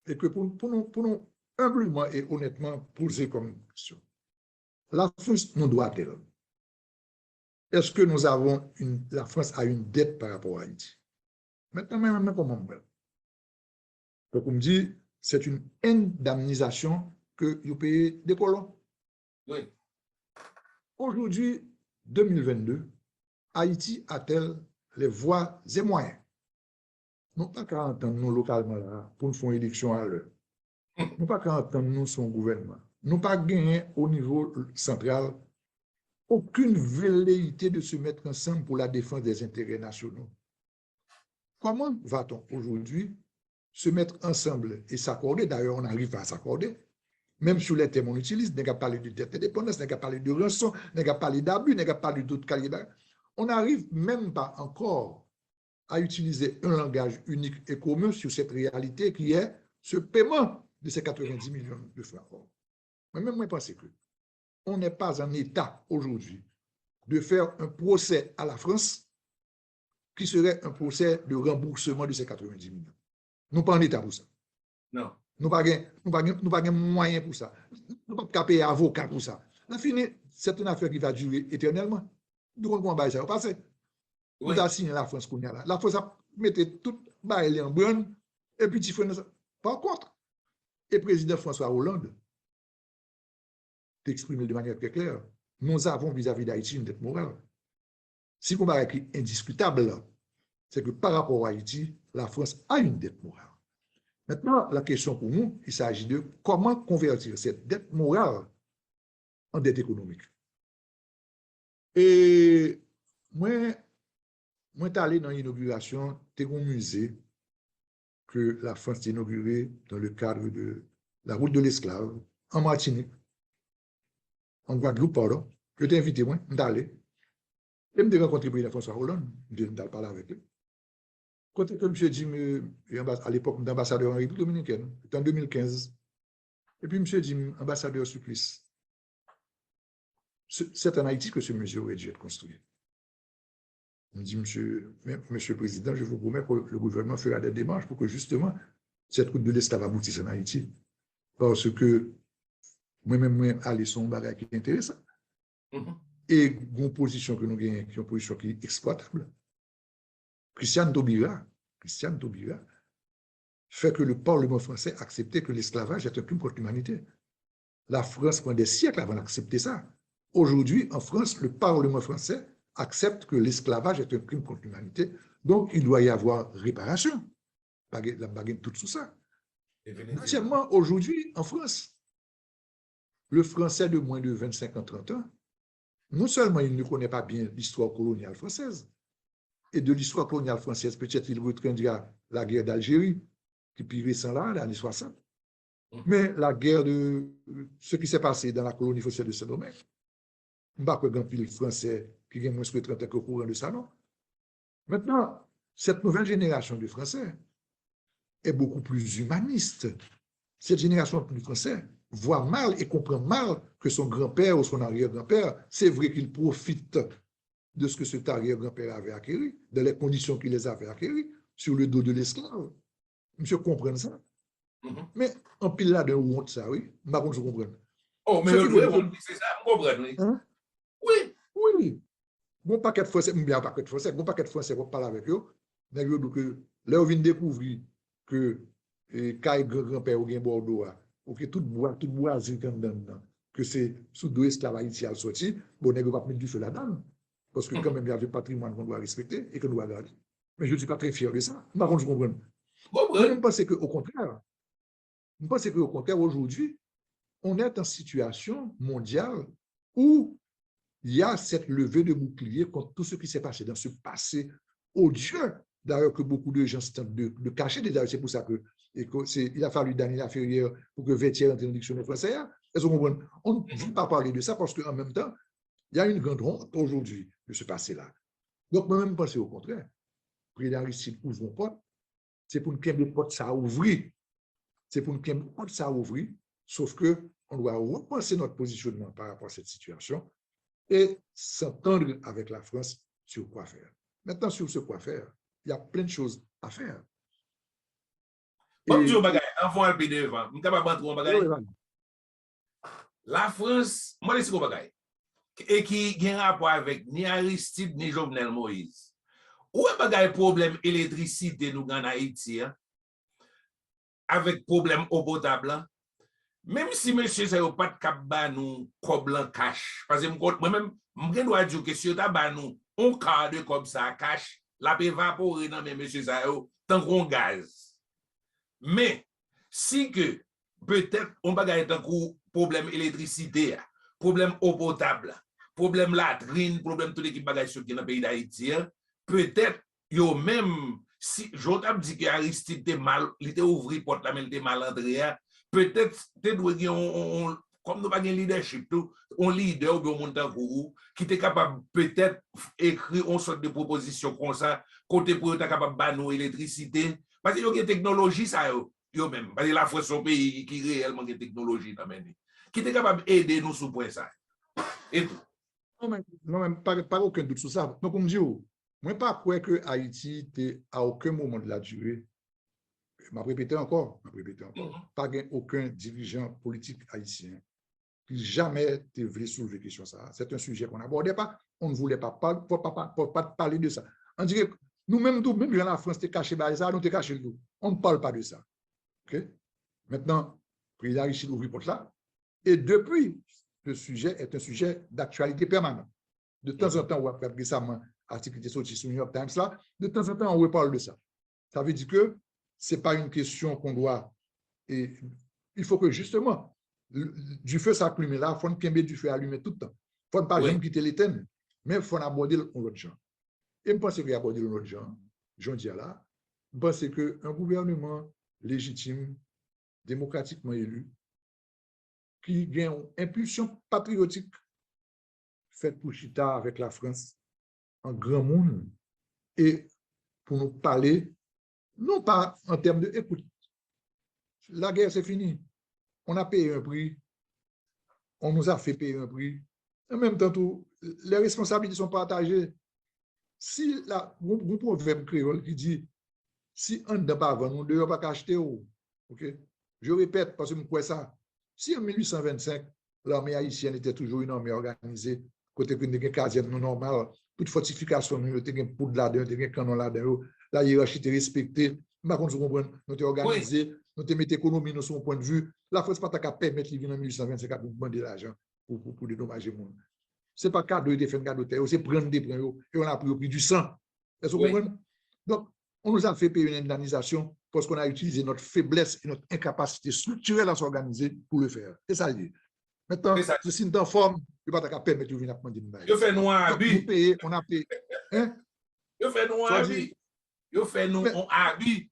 est que pour nous humblement et honnêtement poser comme question, la France nous doit-elle? Est-ce que nous avons la France a une dette par rapport à Haïti? Maintenant, même comment donc, on me dit, c'est une indemnisation que vous payez des colons. oui Aujourd'hui, 2022, Haïti a-t-elle les voies et moyens? Non pas qu'à entendre nous localement là, pour nous faire une élection à l'heure. Non pas qu'à entendre nous son gouvernement. Nous pas gagné au niveau central aucune velléité de se mettre ensemble pour la défense des intérêts nationaux. Comment va-t-on aujourd'hui se mettre ensemble et s'accorder? D'ailleurs, on arrive à s'accorder. Même sur les thèmes on utilise, n'est-ce pas parler de dette indépendance, n'est-ce pas parler de rançon, n'est-ce pas parler d'abus, n'est-ce pas parler d'autres qualités. On n'arrive même pas encore à utiliser un langage unique et commun sur cette réalité qui est ce paiement de ces 90 millions de francs. Mais même moi, je pense que on n'est pas en état aujourd'hui de faire un procès à la France qui serait un procès de remboursement de ces 90 millions. Nous pas en état pour ça. non Nous pas de moyens pour ça. Nous pas payer avocat pour ça. La fini, c'est une affaire qui va durer éternellement. Nous on va ça passer. Nous avons signé la France qu'on a là. La France a mis tout bail en brun et puis tu fais ça. Par contre, le président François Hollande t'exprime de manière très claire. Nous avons vis-à-vis d'Haïti une dette morale. Si on va écrit indiscutable, c'est que par rapport à Haïti, la France a une dette morale. Maintenant, la question pour nous, il s'agit de comment convertir cette dette morale en dette économique. Et moi, je suis allé dans l'inauguration de un musée que la France a inauguré dans le cadre de la route de l'esclave en Martinique, en Guadeloupe, pardon. Je t'ai invité, moi, je suis allé. Et je me rencontré le président François Hollande, je suis allé parler avec lui. Quand M. dit, à l'époque, d'ambassadeur en République dominicaine, c'était en 2015. Et puis, M. dit, ambassadeur Supplice, c'est en Haïti que ce musée aurait dû être construit. Il me dit, monsieur le Président, je vous promets que le gouvernement fera des démarches pour que justement cette route de l'esclave aboutisse en Haïti. Parce que moi-même, aller son bagage qui est intéressant. Et une position que nous avons, qui est une position qui est exploitable. Christiane Taubira fait que le Parlement français acceptait que l'esclavage est un crime contre l'humanité. La France prend des siècles avant d'accepter ça. Aujourd'hui, en France, le Parlement français accepte que l'esclavage est un crime contre l'humanité. Donc, il doit y avoir réparation. La baguette tout sous ça. Deuxièmement, aujourd'hui, en France, le Français de moins de 25 ans, 30 ans, non seulement il ne connaît pas bien l'histoire coloniale française, et de l'histoire coloniale française, peut-être il retiendra la guerre d'Algérie, qui est récente là, les années 60, mais la guerre de ce qui s'est passé dans la colonie française de Saint-Domingue, je ne sais pas que grand français qui vient moins de 30 ans au courant de ça, non. Maintenant, cette nouvelle génération de Français est beaucoup plus humaniste. Cette génération de Français voit mal et comprend mal que son grand-père ou son arrière-grand-père, c'est vrai qu'il profite de ce que cet arrière-grand-père avait acquis, de les conditions qu'il les avait acquis, sur le dos de l'esclave. Monsieur comprend ça. Mais en pile là de honte, ça, oui. Par contre, je comprends. Oh, mais c'est ça, je comprends, oui. Hein? Oui. Oui. Bon paquet de Français, bien paquet de Français, bon paquet de Français, on parle avec eux, mais là, on vient découvrir que quand grand-père ou bien Bordeaux, ok, tout bois dedans, que c'est sous deux esclaves haïtiens sortis, bon, on ne va pas mettre du feu là-dedans. Parce que quand même, il y a le patrimoine qu'on doit respecter et qu'on doit garder. Mais je ne suis pas très fier de ça. Par contre, je comprends. Moi, je pense qu'au contraire, Je pense qu'au contraire, aujourd'hui, on est en situation mondiale où il y a cette levée de bouclier contre tout ce qui s'est passé dans ce passé odieux, d'ailleurs que beaucoup de gens tentent de cacher. D'ailleurs, c'est pour ça il a fallu Daniel Ferrière pour que Vertier entre dans le dictionnaire français. Est-ce qu'on comprend? On ne veut pas parler de ça parce qu'en même temps, il y a une grande honte aujourd'hui de ce passé-là. Donc, moi-même, je pense au contraire. Président Aristide ouvre une porte, c'est pour une porte ça ouvrir. C'est pour une porte ça ouvrir, sauf que on doit repenser notre positionnement par rapport à cette situation et s'entendre avec la France sur quoi faire. Maintenant, sur ce quoi faire, il y a plein de choses à faire. Bon, je vais enfant un peu devant. Je suis capable de rentrer la France, moi, je suis capable et qui a un rapport avec ni Aristide ni Jovenel Moïse. Où est le problème électricité nous en Haïti, hein? Avec problème eau potable, même si monsieur ça n'a pas de cap nous comme cash, parce que moi-même, je dois dire que si on a nous un quart de comme ça cash, la peut évaporer dans mes monsieur ça tant qu'on gaz. Mais si que peut-être on va gagner un problème électricité, problème eau potable, problème latrine, problème tout l'équipe bagage qui dans le pays d'Haïti, peut-être yo même si j'entends dire que Aristide était mal, il était ouvert porte là mais il était mal entré, peut-être comme nous pas de leadership tout, on leader ou montant qui était capable peut-être écrire une sorte de proposition comme ça côté pour être capable de l'électricité parce que y a technologie ça yo même parce que la France son pays qui réellement de technologie dans qui était capable d'aider nous sur point ça et tout. Non, même pas aucun doute sur ça. Donc, comme je dis, moi, pas croire que Haïti était à aucun moment de la durée. Je vais répéter encore. Pas aucun dirigeant politique haïtien qui jamais voulu soulever la question ça. C'est un sujet qu'on n'abordait pas. On ne voulait pas parler de ça. On dirait que nous-mêmes, même dans la France, t'es caché par ça, nous t'es caché le tout. On ne parle pas de ça. Okay? Maintenant, le président Richard ouvre porte là. Et depuis, le sujet est un sujet d'actualité permanente. De temps en temps, on va récemment, article qui est sorti sur New York Times là, de temps en temps, on reparle de ça. Ça veut dire que ce n'est pas une question qu'on doit. Et il faut que justement, du feu s'allume là, il faut qu'il y ait du feu allumé tout le temps. Il ne faut pas jamais quitter l'étenne, mais il faut aborder l'autre genre. Et je pense qu'il y a aborder l'autre genre, j'en dis là, je pense qu'un gouvernement légitime, démocratiquement élu, qui gagne une impulsion patriotique faite pour Chita avec la France en grand monde et pour nous parler, non pas en termes de écoute. La guerre, c'est fini. On a payé un prix. On nous a fait payer un prix. En même temps, les responsabilités sont partagées. Si un proverbe créole qui dit si on ne pas vendre, on ne doit pas acheter. Okay? Je répète parce que je crois ça. Si en 1825, l'armée haïtienne était toujours une armée organisée, côté que nous avons caserne normal, toute fortification, nous avons poudre là-dedans, nous avons canon là-dedans, la hiérarchie était respectée. Par contre, nous avons organisé, nous avons mis l'économie de son point de vue. La France n'a pas qu'à permettre de venir en 1825 pour demander l'argent pour dédommager le monde. Ce n'est pas cadeau de faire un cadeau de terre, c'est prendre des points et on a pris au prix du sang. Est-ce que vous comprenez? Donc, on nous a fait payer une indemnisation parce qu'on a utilisé notre faiblesse et notre incapacité structurelle à s'organiser pour le faire. C'est ça l'idée. Maintenant, ceci est en forme, il ne va pas permettre de venir prendre une balle. Je fais nous un habit. On a payé. Je fais nous un habit. Je fais nous un habit.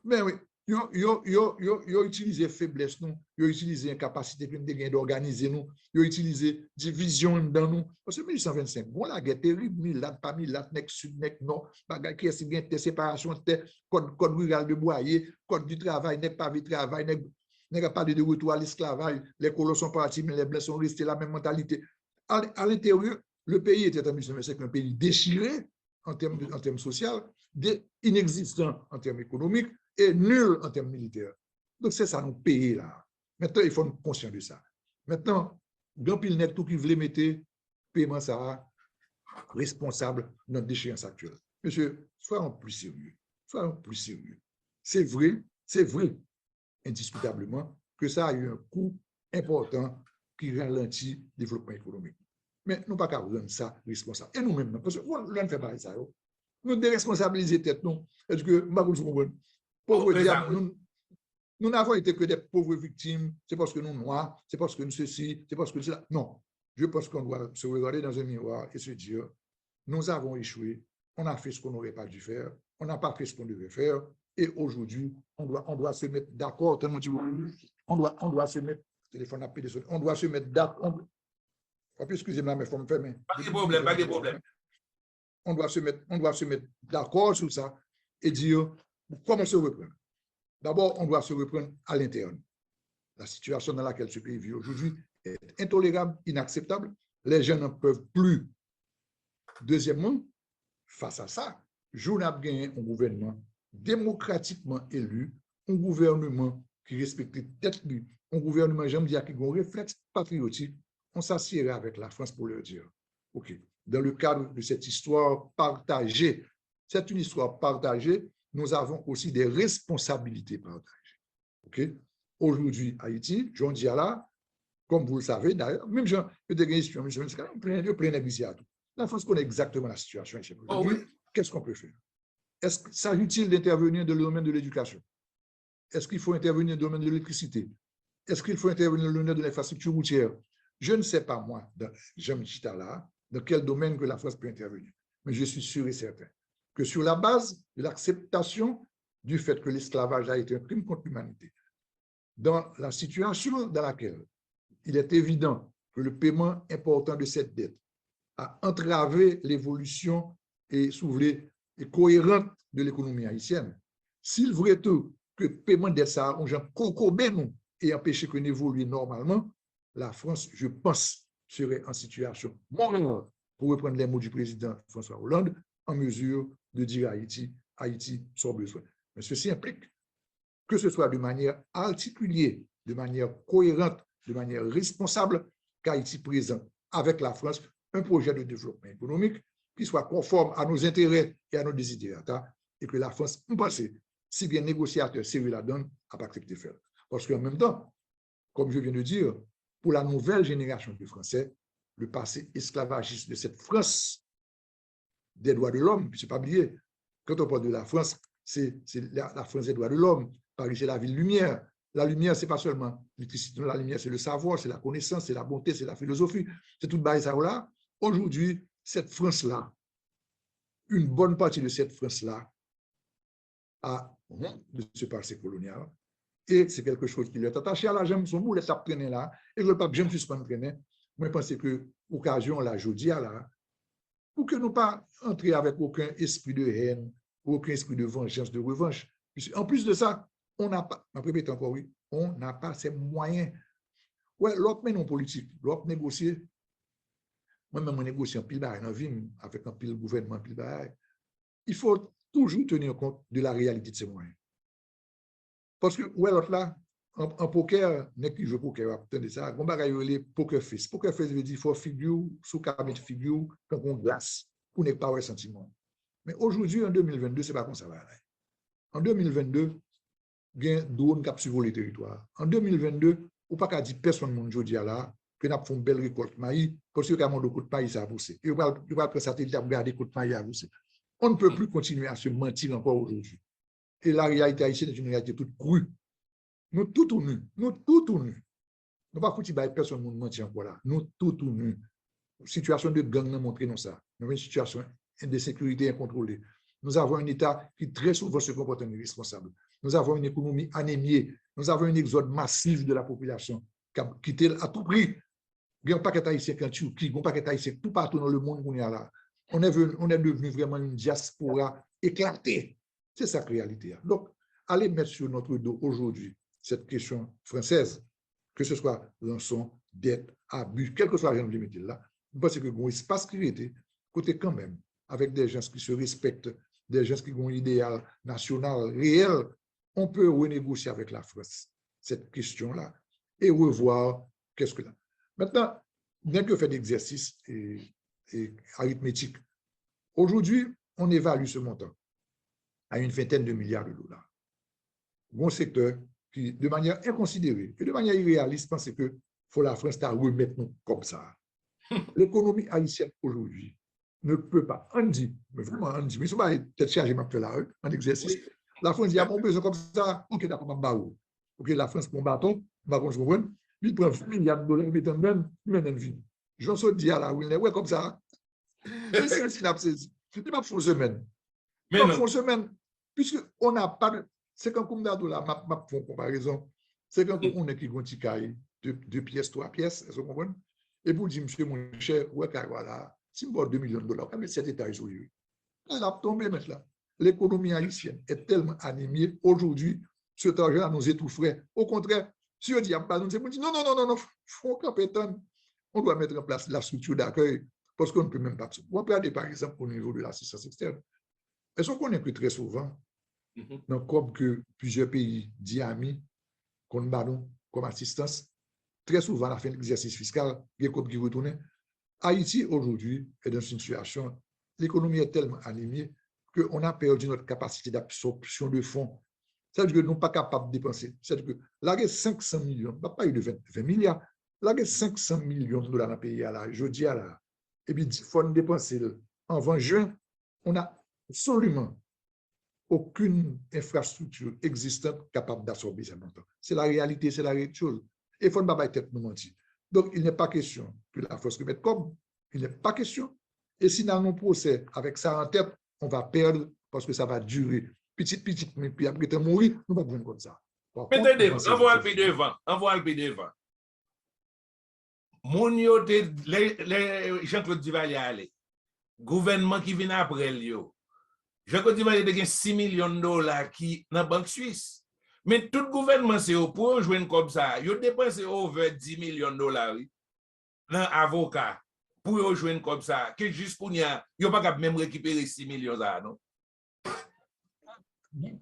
Mais oui, ils ont utilisé faiblesse, nous. Ils ont utilisé incapacité d'organiser nous. Ils ont utilisé division dans nous. Parce que 1825, bon, la guerre terrible, Milat, pas Milat, nek sud, nek nord, bagay qui est bien, séparation, code rural de Boyer, code du travail, nek pas du travail, nek pas de retour à l'esclavage, les colons sont partis, mais les blancs sont restés la même mentalité. À l'intérieur, le pays était en 1825 un pays déchiré en termes sociaux, inexistant en termes économiques, et nul en termes militaires. Donc, c'est ça, nous payer là. Maintenant, il faut être conscient de ça. Maintenant, grand pile net tout qui voulait mettre paiement ça responsable de notre déchéance actuelle. Monsieur, soyons plus sérieux. Soyons plus sérieux. C'est vrai, indiscutablement, que ça a eu un coût important qui ralentit le développement économique. Mais nous ne pouvons pas rendre ça responsable. Et nous-mêmes, parce qu'on ne fait pas ça. Nous déresponsabiliser tête, non. Est-ce que, nous nous n'avons été que des pauvres victimes, c'est parce que nous noirs, c'est parce que nous ceci, c'est parce que cela. Non, je pense qu'on doit se regarder dans un miroir et se dire, nous avons échoué, on a fait ce qu'on n'aurait pas dû faire, on n'a pas fait ce qu'on devait faire, et aujourd'hui, on doit se mettre d'accord, on doit se mettre, téléphone a pris on doit se mettre d'accord, excusez-moi, mais il faut me faire, mais pas de problème, pas de problème. on doit se mettre d'accord sur ça et dire comment se reprendre. D'abord, on doit se reprendre à l'interne. La situation dans laquelle ce pays vit aujourd'hui est intolérable, inacceptable. Les gens n'en peuvent plus. Deuxièmement, face à ça, nous avons gagné un gouvernement démocratiquement élu, un gouvernement qui respecte tête lui, un gouvernement, j'aime dire, qui a un réflexe patriotique. On s'assiera avec la France pour leur dire, OK, dans le cadre de cette histoire partagée, c'est une histoire partagée, nous avons aussi des responsabilités partagées. OK? Aujourd'hui, Haïti, Jean Diala, comme vous le savez, d'ailleurs, même Jean, il y a des questions, je plein d'églises. La France connaît exactement la situation. Oh, oui. Qu'est-ce qu'on peut faire? Est-ce que s'agit-il d'intervenir dans le domaine de l'éducation? Est-ce qu'il faut intervenir dans le domaine de l'électricité? Est-ce qu'il faut intervenir dans le domaine de l'infrastructure routière? Je ne sais pas, moi, Jean Chitala, dans quel domaine que la France peut intervenir. Mais je suis sûr et certain que sur la base de l'acceptation du fait que l'esclavage a été un crime contre l'humanité, dans la situation dans laquelle il est évident que le paiement important de cette dette a entravé l'évolution et cohérente de l'économie haïtienne, s'il voudrait tout que le paiement de ça a et empêcher que n'évolue normalement, la France, je pense, serait en situation morale, pour reprendre les mots du président François Hollande, en mesure de dire à Haïti, Haïti, sans besoin. Mais ceci implique que ce soit de manière articulée, de manière cohérente, de manière responsable, qu'Haïti présente avec la France un projet de développement économique qui soit conforme à nos intérêts et à nos désiderata, et que la France, nous pensons, si bien négociateur sérieux la donne, à pas accepter de faire. Parce qu'en même temps, comme je viens de dire, pour la nouvelle génération de Français, le passé esclavagiste de cette France des droits de l'homme, puis c'est pas oublié, quand on parle de la France, c'est la France des droits de l'homme. Paris, c'est la ville lumière. La lumière, c'est pas seulement l'électricité, la lumière, c'est le savoir, c'est la connaissance, c'est la bonté, c'est la philosophie, c'est tout ça là. Aujourd'hui, cette France-là, une bonne partie de cette France-là a honte de ce passé colonial. Et c'est quelque chose qui lui est attaché à la jambe, son bout, les tape traîner là, et le pape, j'aime suspendre traîner. Moi, je pense que l'occasion, là, je dis là, pour que nous pas entrer avec aucun esprit de haine, aucun esprit de vengeance, de revanche. En plus de ça, on n'a pas, je répète encore, oui, on n'a pas ces moyens. Ouais, l'autre mène en politique, l'autre négocier. Moi-même, je négocie en pile dans la vie, avec un pile gouvernement, pile bail. Il faut toujours tenir compte de la réalité de ces moyens. Parce que, ouais, l'autre là, en poker, n'est-ce qui joue poker, attendez ça, on va regarder poker face. Poker face veut dire qu'il faut figure, sous caméra de figure, quand on glace, pour ne pas avoir sentiment. Mais aujourd'hui, en 2022, c'est pas comme ça va. En 2022, il y a un drone qui a survolé le territoire. En 2022, ou pas qu'à dire personne ne dit là, que nous avons fait une belle récolte maïs, parce que nous avons coup de maïs à pousser. Et on va prendre satellite à regarder coup de maïs à pousser. On ne peut plus continuer à se mentir encore aujourd'hui. Et la réalité haïtienne est une réalité toute crue. Nous tout tournons, nous tout tournons. Nous pas foutu by personne ne mentir encore là. Nous tout tournons. Situation de gang nous montre nous ça. Nous avons une situation de sécurité incontrôlée. Nous avons un État qui très souvent se comporte comme irresponsable. Nous avons une économie anémiée. Nous avons un exode massif de la population qui a quitté à tout prix. Il y a un paquet haïtien qui il y a un paquet haïtien tout partout dans le monde qu'on est là. On est devenu vraiment une diaspora éclatée. C'est ça la réalité. Donc, allez mettre sur notre dos aujourd'hui cette question française, que ce soit rançon, dette, abus, quel que soit le limite là, je pense que un espace qui était, côté quand même, avec des gens qui se respectent, des gens qui ont un idéal national réel, on peut renégocier avec la France cette question-là et revoir qu'est-ce que là. Maintenant, bien que fait d'exercices et arithmétiques, aujourd'hui, on évalue ce montant à une vingtaine de milliards de dollars. Bon secteur qui, de manière inconsidérée et de manière irréaliste, pense que faut la France à remettre nous comme ça. L'économie haïtienne aujourd'hui ne peut pas, on dit, mais vraiment on dit, mais ce n'est pas peut-être chargé là, en exercice. La France dit, il y a mon besoin comme ça, ok, d'accord, Ok, la France prend bâton, va qu'on se comprenne, il prend 20 milliards de dollars, il met en même, il met en vie. J'en suis dit à la Wilner, ouais, comme ça. Et c'est un synapse saisi. Il m'a fait une semaine. Il m'a fait une semaine. Puisqu'on n'a pas de. C'est quand on a dollars, m'a fait une comparaison. C'est quand on est qui gonti caille, 2 pièces, 3 pièces, est-ce que vous comprenez? Et pour dire, monsieur, mon cher, ouais, voilà, si vous avez 2 millions de dollars, quand même 7 États isolés. Elle a tombé maintenant. L'économie haïtienne est tellement animée aujourd'hui, cet argent nous étoufferait. Au contraire, si on dit, on dit non, non, non, non, non, faut compétent. On doit mettre en place la structure d'accueil parce qu'on ne peut même pas. On peut aller, par exemple, au niveau de l'assistance externe. Est-ce qu'on connaît que très souvent, comme que plusieurs pays dits amis, qu'on ballon comme assistance, très souvent, à la fin de l'exercice fiscal, il y a comme qui retourne. Haïti, aujourd'hui, est dans une situation, l'économie est tellement animée qu'on a perdu notre capacité d'absorption de fonds. C'est-à-dire que nous ne sommes pas capables de dépenser. C'est-à-dire que là, il y a 500 millions, pas eu de 20 milliards, là, il y a 500 millions de dollars dans le pays, là, je dis à là. Et puis, il faut nous dépenser. En 20 juin, on n'a absolument aucune infrastructure existante capable d'absorber ce montant. C'est la réalité, c'est la chose. Et il faut ne pas tête nous mentir. Donc, il n'est pas question que la force remette comme, il n'est pas question. Et si dans nos procès, avec ça en tête, on va perdre parce que ça va durer. Petit, puis après, tu mourir, nous ne pouvons pas comme ça. Mettez envoie le pays devant, envoie le pays devant. Moun yo te, les Jean-Claude Duvalier allé. Gouvernement qui vient après lui. Jean-Claude Duvalier a 6 millions de dollars qui dans la Banque Suisse. Mais tout gouvernement, c'est pour jouer comme ça. Ils ont dépensé over 10 millions de dollars dans avocat pour jouer comme ça. Que juste pour n'y a, ils n'ont pas même récupérer 6 millions là, non?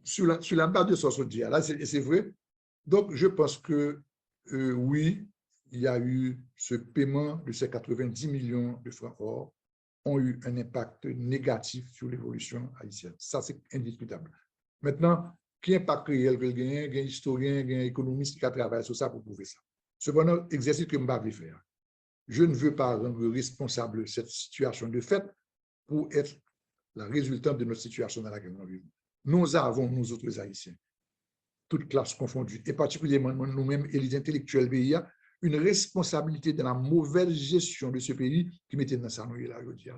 Sur la base de ce dit, là, c'est vrai. Donc, je pense que oui, il y a eu ce paiement de ces 90 millions de francs or ont eu un impact négatif sur l'évolution haïtienne. Ça, c'est indiscutable. Maintenant, qui impact réel que il y a un historien, il y a un économiste qui a travaillé sur ça pour prouver ça. Cependant, exercice que je vais faire. Je ne veux pas rendre responsable cette situation de fait pour être la résultante de notre situation dans laquelle nous vivons. Nous avons, nous autres Haïtiens, toutes classes confondues, et particulièrement nous-mêmes et les intellectuels pays, une responsabilité dans la mauvaise gestion de ce pays qui mettait dans sa nouille là, je veux dire.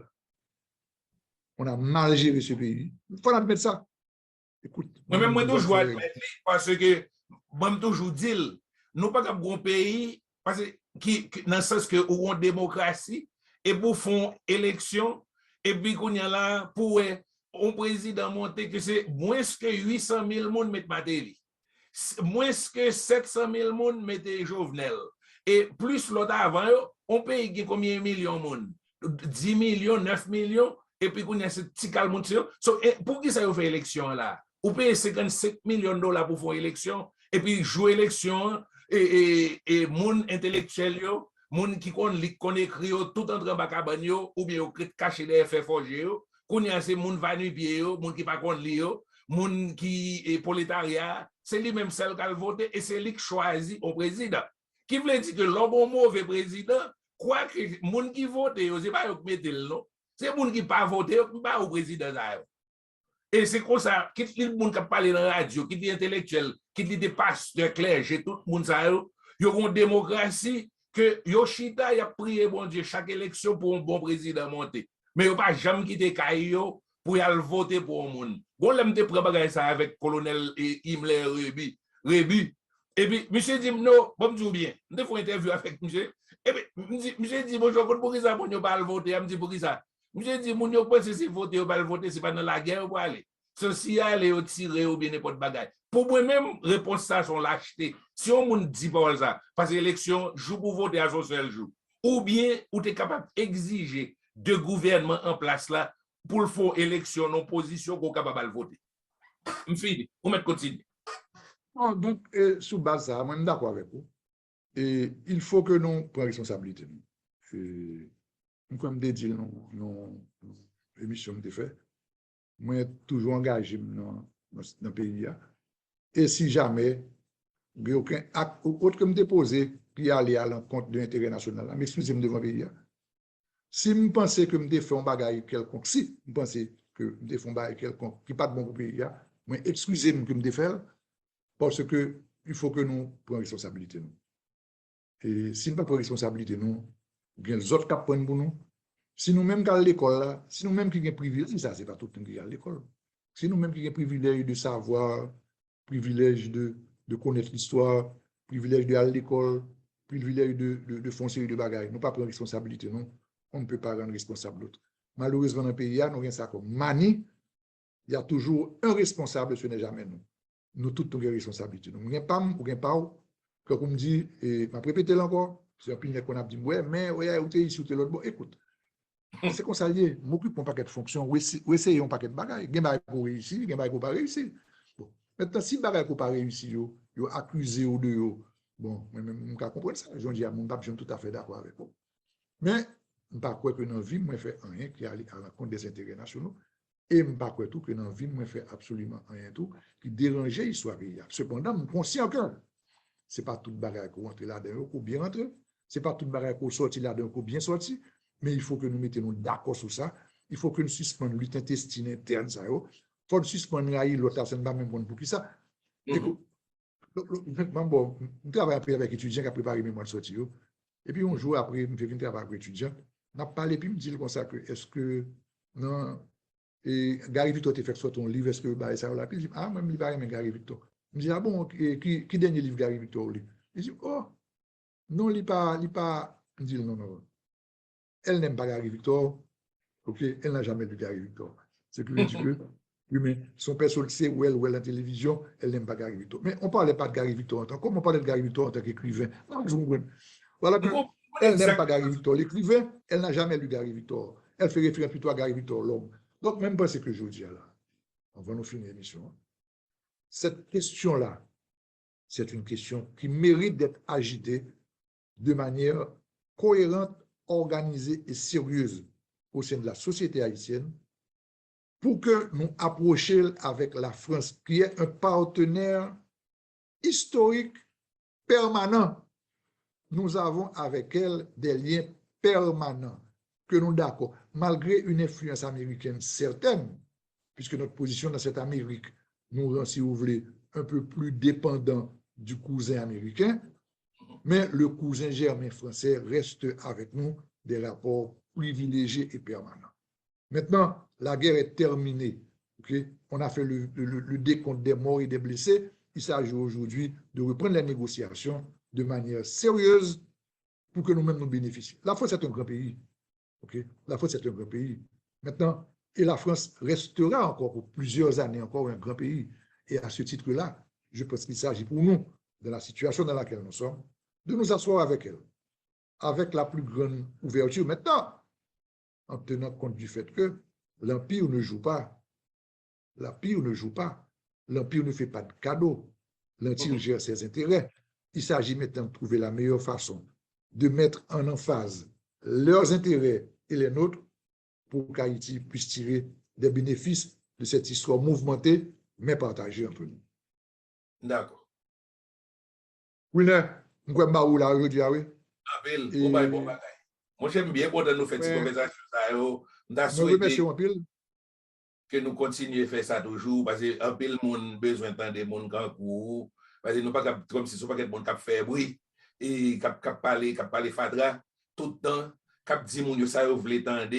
On a mal géré ce pays. Il faut admettre ça. Écoute. Moi-même, moi, toujours admettre, parce que, moi, toujours dire, nous pas comme un pays, parce que, dans le sens que, où on démocratie, et pour faire élection, et puis qu'on y a là, pour un président monter, que c'est moins que 800 000 personnes mettent Matéli. Moins que 700 000 personnes mettent Jovenel. Et plus l'autre avant, on paye combien de millions de monde? 10 millions, 9 millions, et puis qu'on y a ce petit calme. Pour qui ça fait élection là? Ou paye 55 millions de dollars pour faire élection, et puis jouer élection, et monde intellectuel, monde qui connaît écrit tout en train de ou bien caché des FFOG, qu'on y a ces monde vanu pied, monde qui pas connaît lire, monde qui est prolétariat, c'est lui-même celle qui a voté, et c'est lui qui choisit au président. Qui veut dire que l'homme mauvais président, quoi que les gens qui votent, ce n'est pas eux qui mettent le nom. C'est les gens qui ne pas voté, qui ne pas au président. Et c'est comme ça, qui les gens qui parlent dans la radio, qui les intellectuels, qui les pasteurs, clergés, tout le monde, ils ont une démocratie que Yoshida a prié, bon Dieu, chaque élection pour un bon président monter. Mais ils n'ont pas jamais quitté Kayo pour aller voter pour un monde. Bon, là, je prends ça avec le colonel Himmler Rebu. Et puis, monsieur dit, non, bon, je dis bien, je fais une interview avec monsieur. Et puis, monsieur dit, bonjour, pour qui ça, pour ne pas voter? Je me dis, pour qui ça? Monsieur dit, mon yo pense si voter ou pas voter, c'est pas dans la guerre pour aller. Social et tirer ou bien n'importe bagaille. Pour moi-même, réponse ça, sont lâcheté. Si on me dit pas ça, parce que l'élection, joue pour voter à son seul jour. Ou bien, ou tu es capable d'exiger de gouvernement en place là, pour le faire élection en position qu'on est capable de voter. M'fini, on met continue. Donc, sous base ça, moi, je suis d'accord avec vous. Et il faut que nous prenions responsabilité. Comme je dit dans l'émission que j'ai fait, moi, je suis toujours engagé dans le pays. Et si jamais, il n'y a aucun acte autre que me déposer qui aller à l'encontre de l'intérêt national, mais excusez-moi devant le pays. Si je pense que je fais un bagage quelconque, si je pense que je fais un bagage quelconque qui n'est pas de bon pour le pays, moi, excusez-moi que je me défais parce que il faut que nous prenions responsabilité. Nous. Et si nous ne prenons pas responsabilité, nous, il y a les autres qui prennent pour nous. Si nous-mêmes à l'école, si nous-mêmes qui avons privilège, ça, c'est pas tout le monde qui est à l'école. Si nous-mêmes qui avons privilège de savoir, privilège de connaître l'histoire, privilège d'aller à l'école, privilège de faire une série de bagages, nous ne pas prendre responsabilité, non. On ne peut pas rendre responsable l'autre. Malheureusement, dans le pays, nous avons ça comme manie. Il y a toujours un responsable, ce n'est jamais nous. Nous tous avons une responsabilité. Nous n'avons pas, ou bien pas, comme on me dit, et je vais répéter encore, c'est un peu qu'on a dit, ouais, mais, ouais, ou t'es ici, ou t'es l'autre, bon, écoute. C'est comme ça, je m'occupe d'un paquet de fonctions, ou essayer un paquet de bagages. Il y a des pour réussir, il y a des pour pas réussir. Bon. Maintenant, si les bagages pour pas réussir, ils accusé ou de bon, moi-même, je comprends ça. Je dis à mon papa, je suis tout à fait d'accord avec vous. Mais, je ne pas croire que dans la vie, moi, je fais rien qui aille à la compte des intérêts nationaux. Et je ne pas croire tout que dans la vie, moi, je fais absolument rien tout qui dérange l'histoire. Cependant, je suis conscient que ce n'est pas tout le bagage qui rentre là-dedans, qui bien rentré. Ce n'est pas tout le bagage qui sorti là-dedans, qui bien sorti. Mais il faut que nous mettions d'accord sur ça. Il faut que nous suspendions lutte intestine interne. Il faut que nous suspendions l'autre, ça ne va même pour qui ça. Écoute, bon, je travaille après avec étudiants qui ont préparé mes mois de sortie. Et puis, un jour après, je fais un travail avec étudiants. On a parlé, puis je me dit comme ça que, est-ce que, non, et Gary Victor t'a fait sortir ton livre, est-ce que, ça là? Puis je dis, ah, moi, je ne pas mais Gary Victor. Je me dis, ah bon, qui dernier livre Gary Victor lit? Il dit, oh, non, il pas, je me dis, non, non. Elle n'aime pas Gary Victor, ok, elle n'a jamais lu Gary Victor. C'est que je dis que, oui, mais son père sait où elle à la télévision, elle n'aime pas Gary Victor. Mais on ne parlait pas de Gary Victor en tant comme on parlait de Gary Victor en tant qu'écrivain. Voilà que elle n'aime pas Gary Victor, l'écrivain, elle n'a jamais lu Gary Victor. Elle fait référence plutôt à Gary Victor, l'homme. Donc, même pas ce que je dis là. On va nous finir l'émission. Cette question-là, c'est une question qui mérite d'être agitée de manière cohérente, organisée et sérieuse au sein de la société haïtienne pour que nous approchions avec la France, qui est un partenaire historique permanent. Nous avons avec elle des liens permanents, que nous d'accord, malgré une influence américaine certaine, puisque notre position dans cette Amérique nous rend, si vous voulez, un peu plus dépendants du cousin américain, mais le cousin germain français reste avec nous des rapports privilégiés et permanents. Maintenant, la guerre est terminée. Okay? On a fait le décompte des morts et des blessés. Il s'agit aujourd'hui de reprendre les négociations de manière sérieuse pour que nous-mêmes nous bénéficions. La France est un grand pays. Okay? La France est un grand pays. Maintenant, et la France restera encore pour plusieurs années encore un grand pays. Et à ce titre-là, je pense qu'il s'agit pour nous, dans la situation dans laquelle nous sommes, de nous asseoir avec elle, avec la plus grande ouverture. Maintenant, en tenant compte du fait que l'Empire ne joue pas. L'Empire ne joue pas. L'Empire ne fait pas de cadeaux. L'Empire gère ses intérêts. Il s'agit maintenant de trouver la meilleure façon de mettre en emphase leurs intérêts et les nôtres pour qu'Haïti puisse tirer des bénéfices de cette histoire mouvementée, mais partagée entre nous. D'accord. Oui, je vais vous là aujourd'hui. Moi, j'aime bien quand nous faisons cette conversation. Je souhaite que nous continuions à faire ça toujours, parce que un peu le monde a besoin d'entendre des gens qui parce que nous pas comme si ce pas quelqu'un qui fait bruit et qui parler fadra tout le temps, qui dit mon yo ça vous voulez entendre.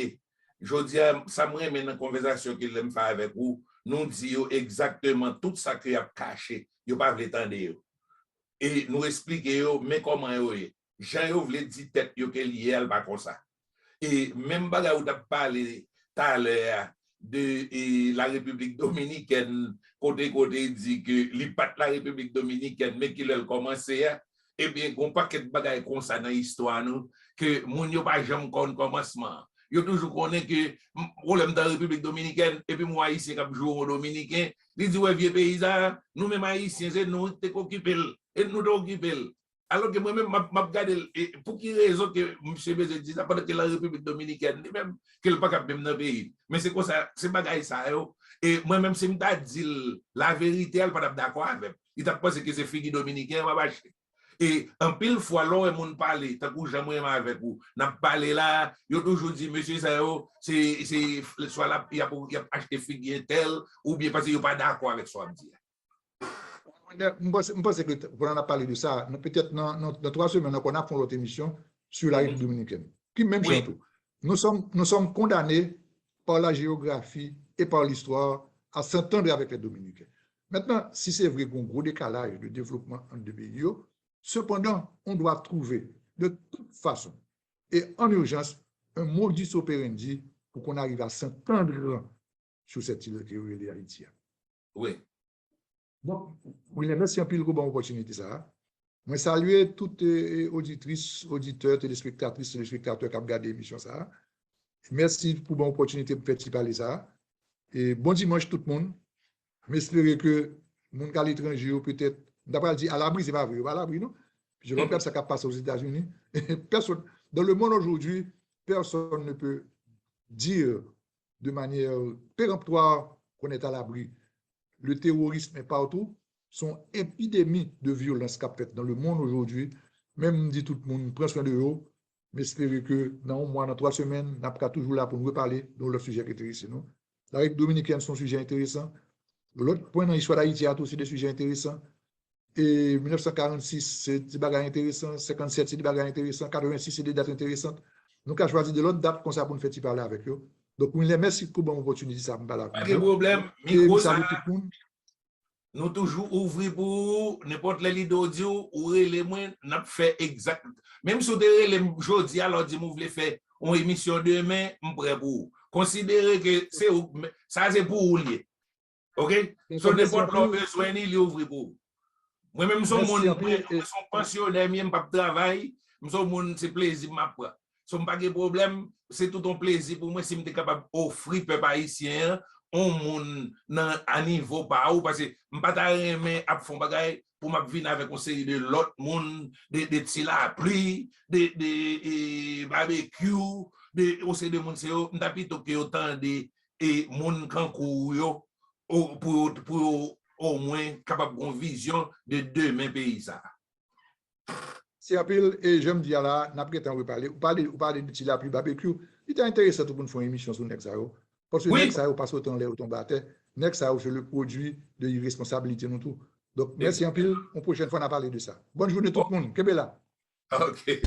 Je dis ça me remet dans la conversation qu'il aime faire avec vous, nous dit exactement tout ça que y a caché, yo pas voulez entendre. Et nous expliquer mais comment yo est. Jean yo voulait dire tête yo que lié elle pas comme ça. Et même baga ou t'a parlé tout à l'heure de la République dominicaine, côté dit que li pas la République dominicaine mais qu'il a commencé, et bien on paquet de bagaille comme ça dans l'histoire nous que moun yo pas jamais connait commencement. Yo toujours connaît que problème dans la République dominicaine et puis moi ici qui joue au dominicain, il dit ouais vieux paysan, nous même haïtiens c'est nous qui occupé et nous occupé. Alors que moi-même, je regarde pour qui raison que M. Bézé dit ça, pendant que la République dominicaine, même qu'elle n'est pas capable dans le pays. Mais c'est quoi ça, c'est bagaille ça. Et moi-même, si je dis la vérité, elle n'est pas d'accord avec. Il t'a pensé que c'est fille dominicain, va bâcher. Et en pile fois, là, on parle, tant que jamais avec vous, n'a parlé là, il a toujours dit, monsieur, ça, c'est soit là, il a acheté fille tel, ou bien parce qu'il n'est pas d'accord avec soi. Je pense que pour en parler de ça, peut-être dans 3 semaines, on a fait l'autre émission sur la République dominicaine. Qui même Oui. chante. Nous sommes condamnés par la géographie et par l'histoire à s'entendre avec les Dominicains. Maintenant, si c'est vrai qu'on a un gros décalage de développement entre deux pays, cependant, on doit trouver de toute façon et en urgence un modus operandi pour qu'on arrive à s'entendre sur cette île qui est Haïti. Oui. Donc, William, merci un peu pour l'opportunité. Je salue toutes les auditrices, auditeurs, téléspectatrices, téléspectateurs qui ont regardé l'émission. Merci pour l'opportunité pour faire parler ça. Et bon dimanche tout le monde. J'espère que mon cas l'étranger, peut-être, d'après dire à l'abri, ce n'est pas vrai, à l'abri, non? Je regarde ce qui passe aux États-Unis. Personne, dans le monde aujourd'hui, personne ne peut dire de manière péremptoire qu'on est à l'abri. Le terrorisme est partout. Son épidémie de violence qu'a fait dans le monde aujourd'hui. Même dit tout le monde, prend soin de eux. Mais j'espère que dans un mois, dans 3 semaines, on sera toujours là pour nous reparler de leur sujet qui intéresse nous. La République dominicaine, c'est un sujet intéressant. L'autre point dans l'histoire d'Haïti a aussi des sujets intéressants. Et 1946, c'est des bagages intéressants. 57, c'est des bagages intéressants. 86, c'est des dates intéressantes. Nous avons choisi de l'autre date comme ça pour nous faire parler avec eux. Donc, merci pour l'opportunité de parler Pas avec de eux. problème. Et Micro, salut ça, tout le monde. nous toujours ouvrons pour n'importe les leads audio ou les moins, n'a fait exact. Même si vous les jeudi, alors dit vous voulez faire une émission demain, je suis prêt pour vous. Considérez que ça c'est pour vous lier. OK? So n'importe l'on besoin, il ouvre pour vous. Moi-même, je suis pensionnaire, je ne pas travailler, je suis plaisir de m'apprendre. Si je n'ai pas de problème, c'est tout un plaisir pour moi si je suis capable d'offrir aux peuple haïtien à niveau par où, parce que je ne peux pas aimer à faire des pour me venir avec un série de l'autre monde, des petits la pluie, des barbecues, aussi de monde, c'est plutôt que autant de monde kankou pour au moins capable d'une vision de demain pays ça. Si appel et je me dis là, n'a pas temps reparler, ou parler de la pluie barbecue, il est intéressant tout le monde faire une émission sur Nexao. Parce que Nexao passe autant l'air autant battre. Nexao c'est le produit de l'irresponsabilité nous tout. Donc merci un peu, une prochaine fois on a parlé de ça. Bonne journée tout le monde. Kebela. OK.